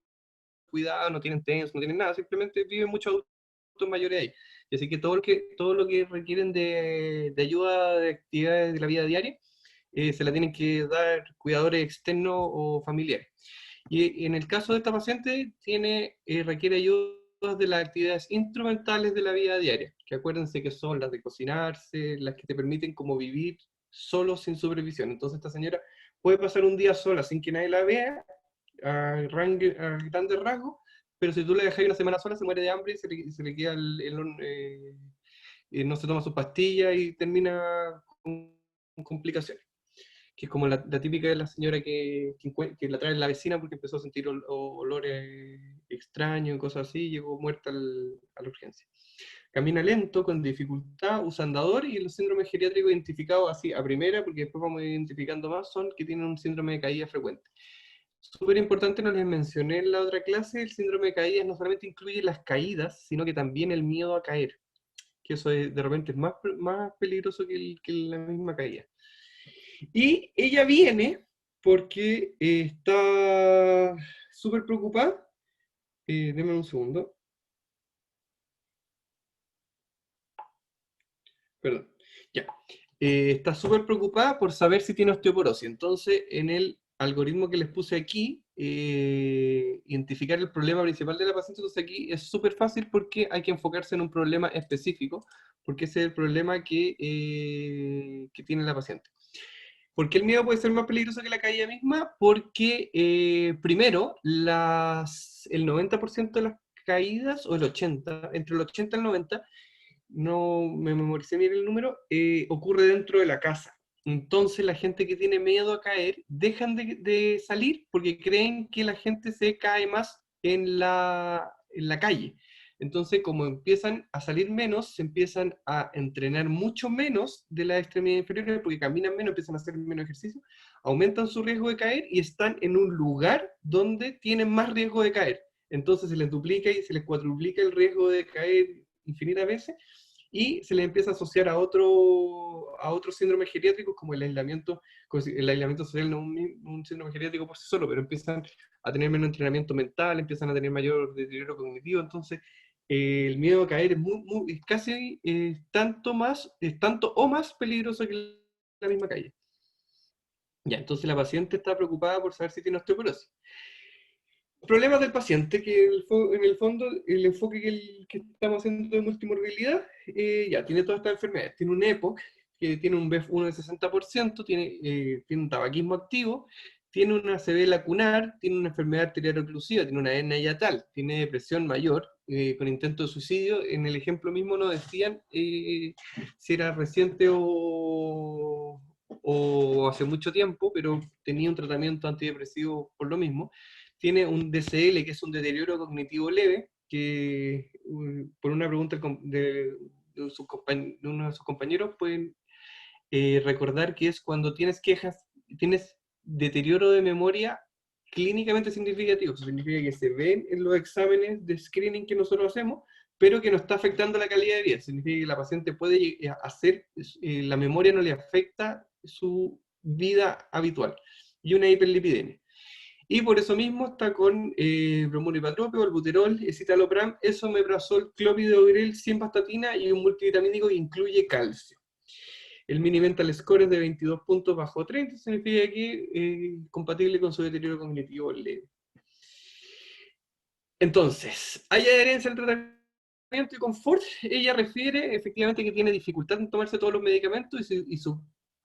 cuidado, no tienen TENS, no tienen nada, simplemente viven muchos adultos mayores ahí. Y así que todo lo que requieren de ayuda de actividades de la vida diaria, se la tienen que dar cuidadores externos o familiares. Y en el caso de esta paciente, requiere ayuda de las actividades instrumentales de la vida diaria, que acuérdense que son las de cocinarse, las que te permiten como vivir solo sin supervisión. Entonces esta señora puede pasar un día sola sin que nadie la vea, a grandes rasgos, pero si tú la dejas una semana sola, se muere de hambre y se le queda no se toma sus pastillas y termina con complicaciones. Que es como la típica de la señora que la trae la vecina porque empezó a sentir olores extraños y cosas así, y llegó muerta a la urgencia. Camina lento, con dificultad, usa andador, y los síndromes geriátricos identificados así a primera, porque después vamos identificando más, son que tienen un síndrome de caída frecuente. Súper importante, no les mencioné en la otra clase, el síndrome de caídas no solamente incluye las caídas, sino que también el miedo a caer, que eso de repente es más peligroso que la misma caída. Y ella viene porque está súper preocupada. Deme un segundo. Perdón. Ya. Está súper preocupada por saber si tiene osteoporosis. Entonces, en el algoritmo que les puse aquí, identificar el problema principal de la paciente, entonces aquí es súper fácil porque hay que enfocarse en un problema específico, porque ese es el problema que tiene la paciente. ¿Por qué el miedo puede ser más peligroso que la caída misma? Porque, primero, el 90% de las caídas, o el 80%, entre el 80 y el 90%, no me memoricé bien el número, ocurre dentro de la casa. Entonces la gente que tiene miedo a caer dejan de salir porque creen que la gente se cae más en la calle. Entonces, como empiezan a salir menos, se empiezan a entrenar mucho menos de las extremidades inferiores porque caminan menos, empiezan a hacer menos ejercicio, aumentan su riesgo de caer y están en un lugar donde tienen más riesgo de caer. Entonces se les duplica y se les cuadruplica el riesgo de caer infinitas veces, y se le empieza a asociar a otros síndromes geriátricos como el aislamiento social. No es un síndrome geriátrico por sí solo, pero empiezan a tener menos entrenamiento mental, empiezan a tener mayor deterioro cognitivo. Entonces el miedo a caer es casi tanto o más peligroso que la misma caída. Ya, entonces la paciente está preocupada por saber si tiene osteoporosis. Problemas del paciente, que en el fondo el enfoque que estamos haciendo de multimorbilidad, ya tiene todas estas enfermedades. Tiene un EPOC, que tiene un BEF1 de 60%, tiene un tabaquismo activo, tiene una ACV lacunar, tiene una enfermedad arterial oclusiva, tiene una hernia hiatal, tiene depresión mayor, con intento de suicidio. En el ejemplo mismo nos decían si era reciente o hace mucho tiempo, pero tenía un tratamiento antidepresivo por lo mismo. Tiene un DCL, que es un deterioro cognitivo leve, que por una pregunta de uno de sus compañeros pueden recordar que es cuando tienes quejas, tienes deterioro de memoria clínicamente significativo. Eso significa que se ven en los exámenes de screening que nosotros hacemos, pero que no está afectando la calidad de vida. Significa que la paciente puede hacer, la memoria no le afecta su vida habitual. Y una hiperlipidemia. Y por eso mismo está con bromuro, albuterol, escitalopram, esomeprazol, clopidogrel, simvastatina y un multivitamínico que incluye calcio. El mini mental score es de 22 puntos bajo 30, significa que es compatible con su deterioro cognitivo leve. Entonces, ¿hay adherencia al tratamiento y confort? Ella refiere efectivamente que tiene dificultad en tomarse todos los medicamentos y su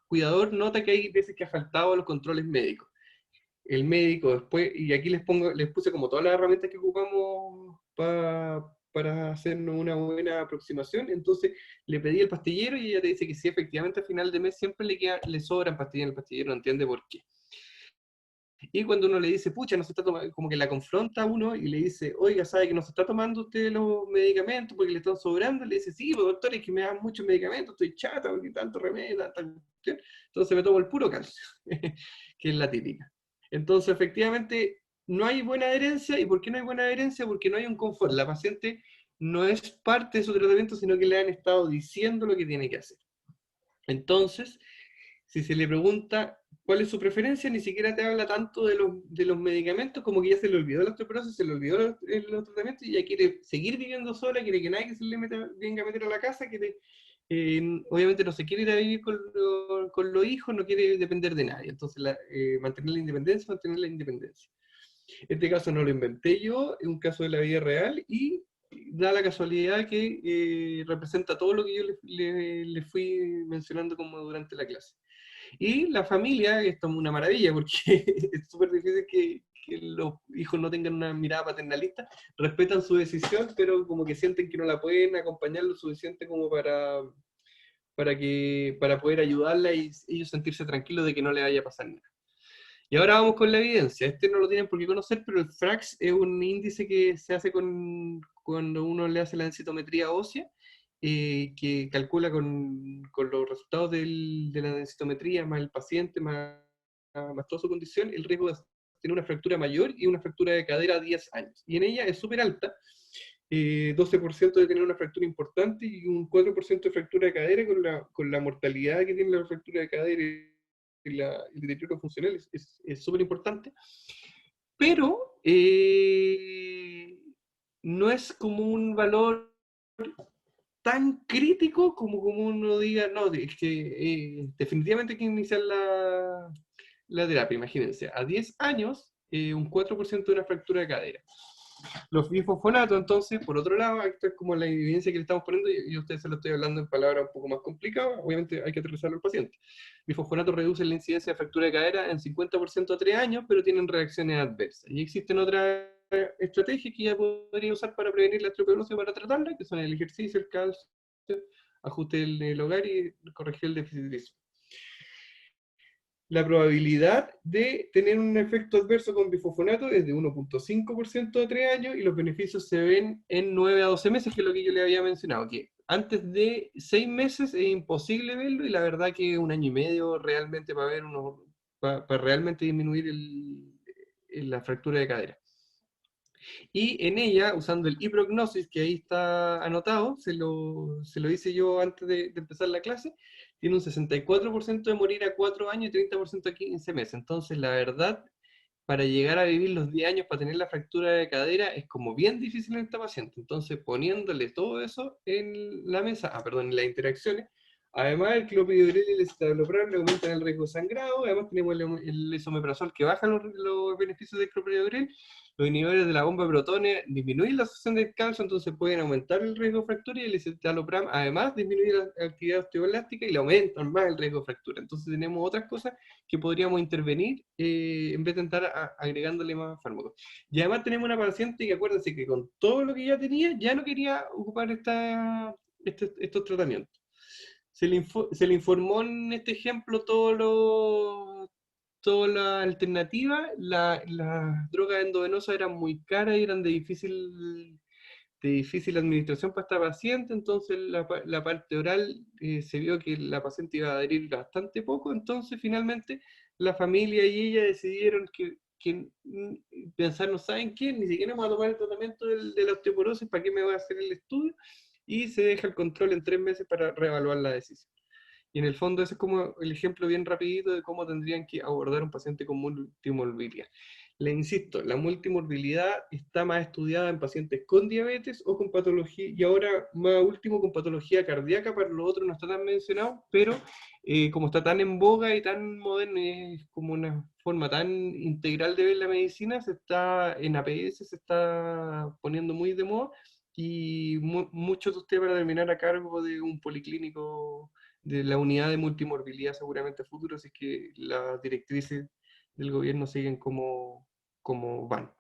cuidador nota que hay veces que ha faltado a los controles médicos. El médico después, y aquí les puse como todas las herramientas que ocupamos para hacernos una buena aproximación. Entonces le pedí el pastillero y ella te dice que sí, efectivamente a final de mes siempre le sobran pastillas, el pastillero no entiende por qué. Y cuando uno le dice, pucha, no se está tomando, como que la confronta a uno y le dice, oiga, ¿sabe que no se está tomando usted los medicamentos porque le están sobrando? Le dice, sí, pues, doctor, es que me dan muchos medicamentos, estoy chata, porque tanto remedio, tanta cuestión. Entonces me tomo el puro calcio, que es la típica. Entonces, efectivamente, no hay buena adherencia. ¿Y por qué no hay buena adherencia? Porque no hay un confort. La paciente no es parte de su tratamiento, sino que le han estado diciendo lo que tiene que hacer. Entonces, si se le pregunta cuál es su preferencia, ni siquiera te habla tanto de los medicamentos, como que ya se le olvidó la osteoporosis, se le olvidó los tratamientos y ya quiere seguir viviendo sola, quiere que nadie se le venga a meter a la casa, obviamente no se quiere ir a vivir con los hijos, no quiere depender de nadie. Entonces, mantener la independencia. Este caso no lo inventé yo, es un caso de la vida real y da la casualidad que representa todo lo que yo le fui mencionando como durante la clase. Y la familia, esto es una maravilla, porque es súper difícil que los hijos no tengan una mirada paternalista, respetan su decisión, pero como que sienten que no la pueden acompañar lo suficiente como para poder ayudarla y ellos sentirse tranquilos de que no le vaya a pasar nada. Y ahora vamos con la evidencia. Este no lo tienen por qué conocer, pero el FRAX es un índice que se hace cuando uno le hace la densitometría ósea, que calcula con los resultados de la densitometría, más el paciente, más toda su condición, el riesgo de tener una fractura mayor y una fractura de cadera a 10 años. Y en ella es súper alta, 12% de tener una fractura importante y un 4% de fractura de cadera con la mortalidad que tiene la fractura de cadera y el deterioro funcional es súper importante. Pero no es como un valor tan crítico como uno diga, no, es que definitivamente hay que iniciar la terapia. Imagínense, a 10 años, un 4% de una fractura de cadera. Los bifosfonatos, entonces, por otro lado, esto es como la evidencia que le estamos poniendo, y a ustedes se lo estoy hablando en palabras un poco más complicadas, obviamente hay que aterrizarlo al paciente. Bifosfonatos reducen la incidencia de fractura de cadera en 50% a 3 años, pero tienen reacciones adversas. Y existen otras estrategias que ya podría usar para prevenir la osteoporosis o para tratarla, que son el ejercicio, el calcio, ajuste del hogar y corregir el déficit. La probabilidad de tener un efecto adverso con bifosfonato es de 1.5% a 3 años y los beneficios se ven en 9 a 12 meses, que es lo que yo le había mencionado, que antes de 6 meses es imposible verlo y la verdad que 1 año y medio realmente para realmente disminuir la fractura de cadera. Y en ella, usando el e-prognosis, que ahí está anotado, se lo hice yo antes de empezar la clase, tiene un 64% de morir a 4 años y 30% a 15 meses. Entonces, la verdad para llegar a vivir los 10 años para tener la fractura de cadera es como bien difícil en esta paciente. Entonces, poniéndole todo eso en la mesa, en las interacciones, además el clopidogrel y el escitalopram le aumentan el riesgo de sangrado, además tenemos el esomeprazol que baja los beneficios del clopidogrel, los inhibidores de la bomba de protones disminuyen la absorción del calcio, entonces pueden aumentar el riesgo de fractura, y el escitalopram además disminuye la actividad osteoblástica y le aumentan más el riesgo de fractura. Entonces tenemos otras cosas que podríamos intervenir en vez de estar agregándole más fármacos. Y además tenemos una paciente que acuérdense que con todo lo que ya tenía, ya no quería ocupar estos tratamientos. Se le informó en este ejemplo toda la alternativa. Las drogas endovenosas eran muy caras y eran de difícil administración para esta paciente, entonces la parte oral se vio que la paciente iba a adherir bastante poco, entonces finalmente la familia y ella decidieron que pensar, no saben qué, ni siquiera vamos a tomar el tratamiento de la osteoporosis, ¿para qué me voy a hacer el estudio? Y se deja el control en 3 meses para reevaluar la decisión. Y en el fondo ese es como el ejemplo bien rapidito de cómo tendrían que abordar un paciente con multimorbilidad. Le insisto, la multimorbilidad está más estudiada en pacientes con diabetes o con patología, y ahora más último con patología cardíaca, para lo otro no está tan mencionado, pero como está tan en boga y tan moderno, es como una forma tan integral de ver la medicina, en APS se está poniendo muy de moda, y muchos de ustedes van a terminar a cargo de un policlínico de la unidad de multimorbilidad seguramente futuro, si es que las directrices del gobierno siguen como van.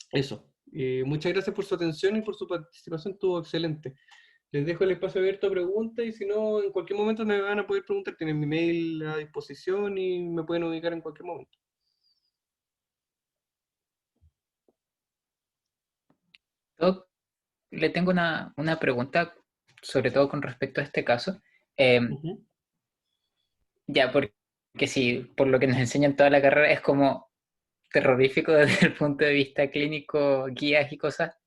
Eso. Muchas gracias por su atención y por su participación, estuvo excelente. Les dejo el espacio abierto a preguntas, y si no, en cualquier momento me van a poder preguntar, tienen mi mail a disposición y me pueden ubicar en cualquier momento. Doc, le tengo una pregunta, sobre todo con respecto a este caso. Ya, porque sí, por lo que nos enseñan toda la carrera es como terrorífico desde el punto de vista clínico, guías y cosas,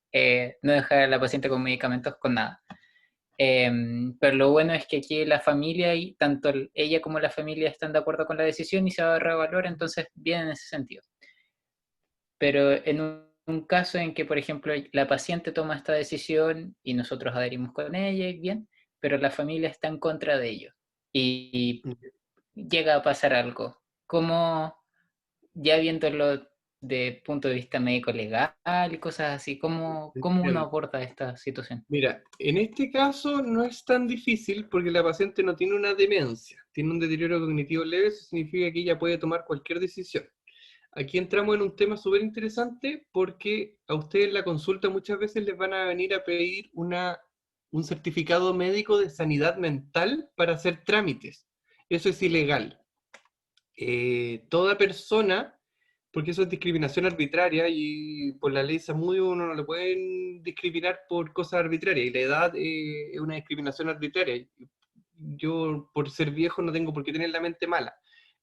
no dejar a la paciente con medicamentos, con nada. Pero lo bueno es que aquí la familia, y tanto ella como la familia están de acuerdo con la decisión y se va a reevaluar, entonces bien en ese sentido. Pero en un caso en que, por ejemplo, la paciente toma esta decisión y nosotros adherimos con ella, y bien, pero la familia está en contra de ello y llega a pasar algo, ¿cómo, ya viéndolo de punto de vista médico-legal y cosas así, cómo uno aborda esta situación? Mira, en este caso no es tan difícil porque la paciente no tiene una demencia, tiene un deterioro cognitivo leve, eso significa que ella puede tomar cualquier decisión. Aquí entramos en un tema súper interesante porque a ustedes en la consulta muchas veces les van a venir a pedir un certificado médico de sanidad mental para hacer trámites. Eso es ilegal. Toda persona, porque eso es discriminación arbitraria y por la ley Zamudio uno no le pueden discriminar por cosas arbitrarias, y la edad es una discriminación arbitraria. Yo por ser viejo no tengo por qué tener la mente mala.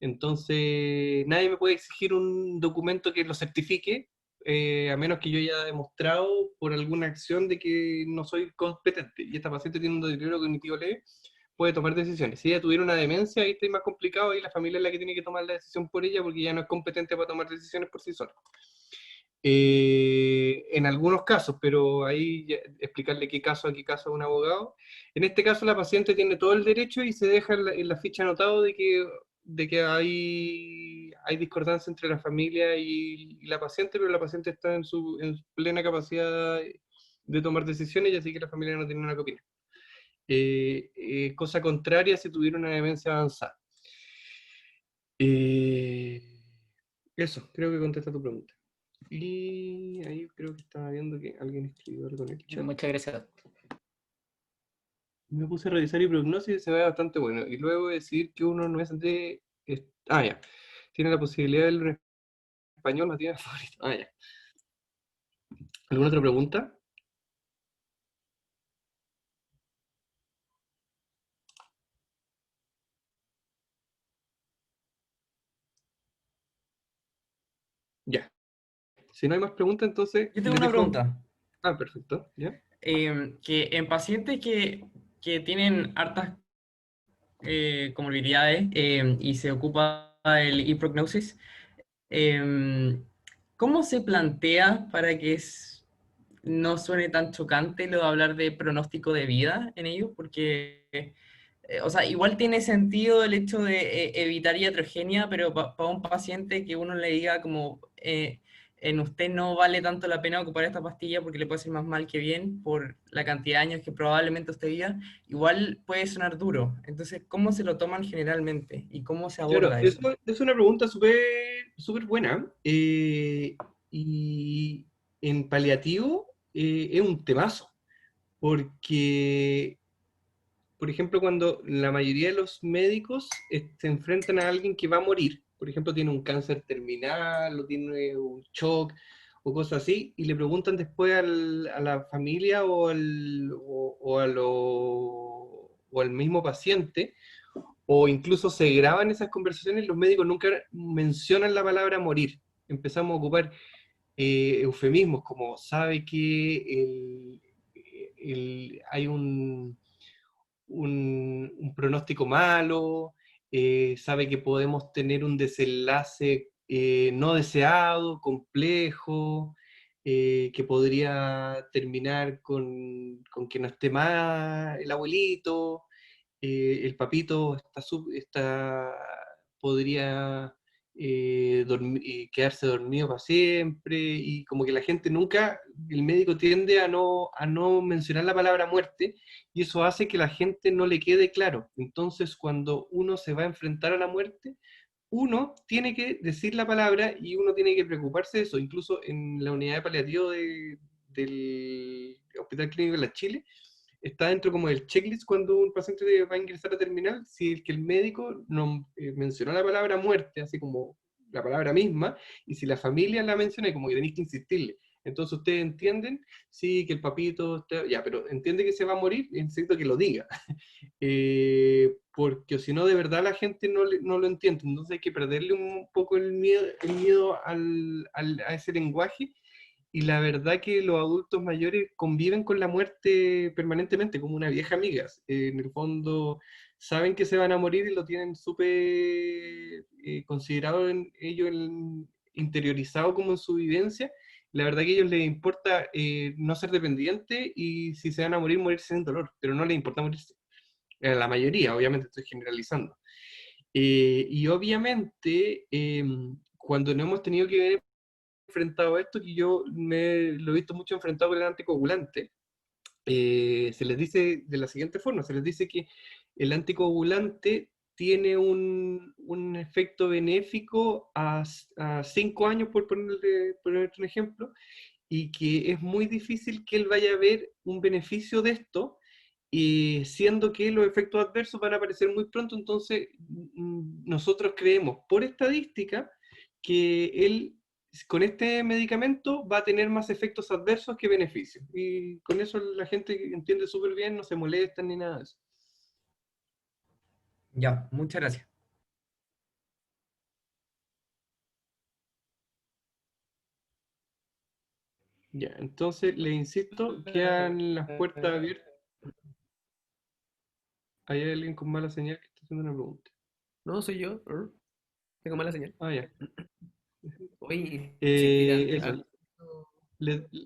Entonces, nadie me puede exigir un documento que lo certifique, a menos que yo haya demostrado por alguna acción de que no soy competente. Y esta paciente tiene un deterioro cognitivo leve, puede tomar decisiones. Si ella tuviera una demencia, ahí está más complicado, y la familia es la que tiene que tomar la decisión por ella, porque ya no es competente para tomar decisiones por sí sola. En algunos casos, pero ahí explicarle qué caso a un abogado. En este caso la paciente tiene todo el derecho y se deja en la ficha anotado de que hay discordancia entre la familia y la paciente, pero la paciente está en plena capacidad de tomar decisiones, y así que la familia no tiene nada que opinar. Cosa contraria si tuviera una demencia avanzada. Eso, creo que contesta tu pregunta. Y ahí creo que estaba viendo que alguien escribió algo en el chat. Muchas gracias. Me puse a revisar y prognosis y se ve bastante bueno. Y luego decir que uno no es de... ya. Tiene la posibilidad de leer en español, no tiene favorito. Ya. ¿Alguna otra pregunta? Ya. Si no hay más preguntas, entonces... Yo tengo una pregunta. Perfecto. ¿Ya? Que en pacientes que tienen hartas comorbilidades y se ocupa el e-prognosis, ¿Cómo se plantea para que no suene tan chocante lo de hablar de pronóstico de vida en ello? Porque, o sea, igual tiene sentido el hecho de evitar iatrogenia, pero para un paciente que uno le diga como, en usted no vale tanto la pena ocupar esta pastilla porque le puede hacer más mal que bien por la cantidad de años que probablemente usted viva, igual puede sonar duro. Entonces, ¿cómo se lo toman generalmente? ¿Y cómo se Claro, aborda eso? es una pregunta súper buena. Y en paliativo es un temazo, porque, por ejemplo, cuando la mayoría de los médicos se enfrentan a alguien que va a morir, por ejemplo, tiene un cáncer terminal o tiene un shock o cosas así, y le preguntan después a la familia o al mismo paciente, o incluso se graban esas conversaciones, los médicos nunca mencionan la palabra morir. Empezamos a ocupar eufemismos como sabe que hay un pronóstico malo, sabe que podemos tener un desenlace no deseado, complejo, que podría terminar con que no esté más el abuelito, el papito podría quedarse dormido para siempre, y como que la gente nunca, el médico tiende a no mencionar la palabra muerte, y eso hace que la gente no le quede claro. Entonces, cuando uno se va a enfrentar a la muerte, uno tiene que decir la palabra y uno tiene que preocuparse de eso. Incluso en la unidad de paliativo del Hospital Clínico de la Chile, está dentro como del checklist cuando un paciente va a ingresar a terminal, si el que el médico no mencionó la palabra muerte, así como la palabra misma, y si la familia la menciona, como que tenéis que insistirle. Entonces ustedes entienden, sí, que el papito está, ya, pero entiende que se va a morir, necesito que lo diga. Porque si no, de verdad la gente no lo entiende. Entonces hay que perderle un poco el miedo a ese lenguaje, y la verdad que los adultos mayores conviven con la muerte permanentemente, como una vieja amiga. En el fondo saben que se van a morir y lo tienen súper considerado en ellos, interiorizado como en su vivencia. La verdad que a ellos les importa no ser dependientes, y si se van a morir, morirse sin dolor, pero no les importa morirse. A la mayoría, obviamente estoy generalizando. Y obviamente, cuando no hemos tenido que ver enfrentado a esto, que yo lo he visto mucho enfrentado con el anticoagulante, se les dice de la siguiente forma: se les dice que el anticoagulante tiene un efecto benéfico a 5 años, por ponerte un ejemplo, y que es muy difícil que él vaya a ver un beneficio de esto, y siendo que los efectos adversos van a aparecer muy pronto. Entonces nosotros creemos por estadística que él con este medicamento va a tener más efectos adversos que beneficios, y con eso la gente entiende súper bien, no se molesta ni nada de eso. Ya, muchas gracias. Ya, entonces le insisto, quedan las puertas abiertas. ¿Hay alguien con mala señal que está haciendo una pregunta? No, soy yo. Tengo mala señal. Ah, ya. Oye, sí, mira, Eso.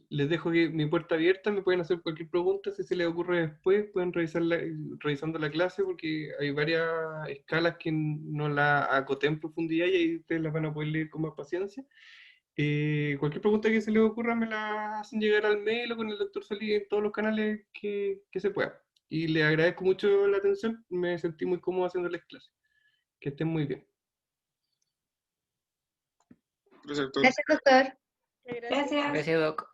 Les dejo que mi puerta abierta, me pueden hacer cualquier pregunta, si se les ocurre después, pueden revisando la clase, porque hay varias escalas que no la acoté en profundidad, y ahí ustedes las van a poder leer con más paciencia. Cualquier pregunta que se les ocurra me la hacen llegar al mail o con el doctor Solís en todos los canales que se pueda. Y les agradezco mucho la atención, me sentí muy cómodo haciéndoles clase. Que estén muy bien. Gracias, doctor. Gracias, doctor. Gracias. Gracias, Doc.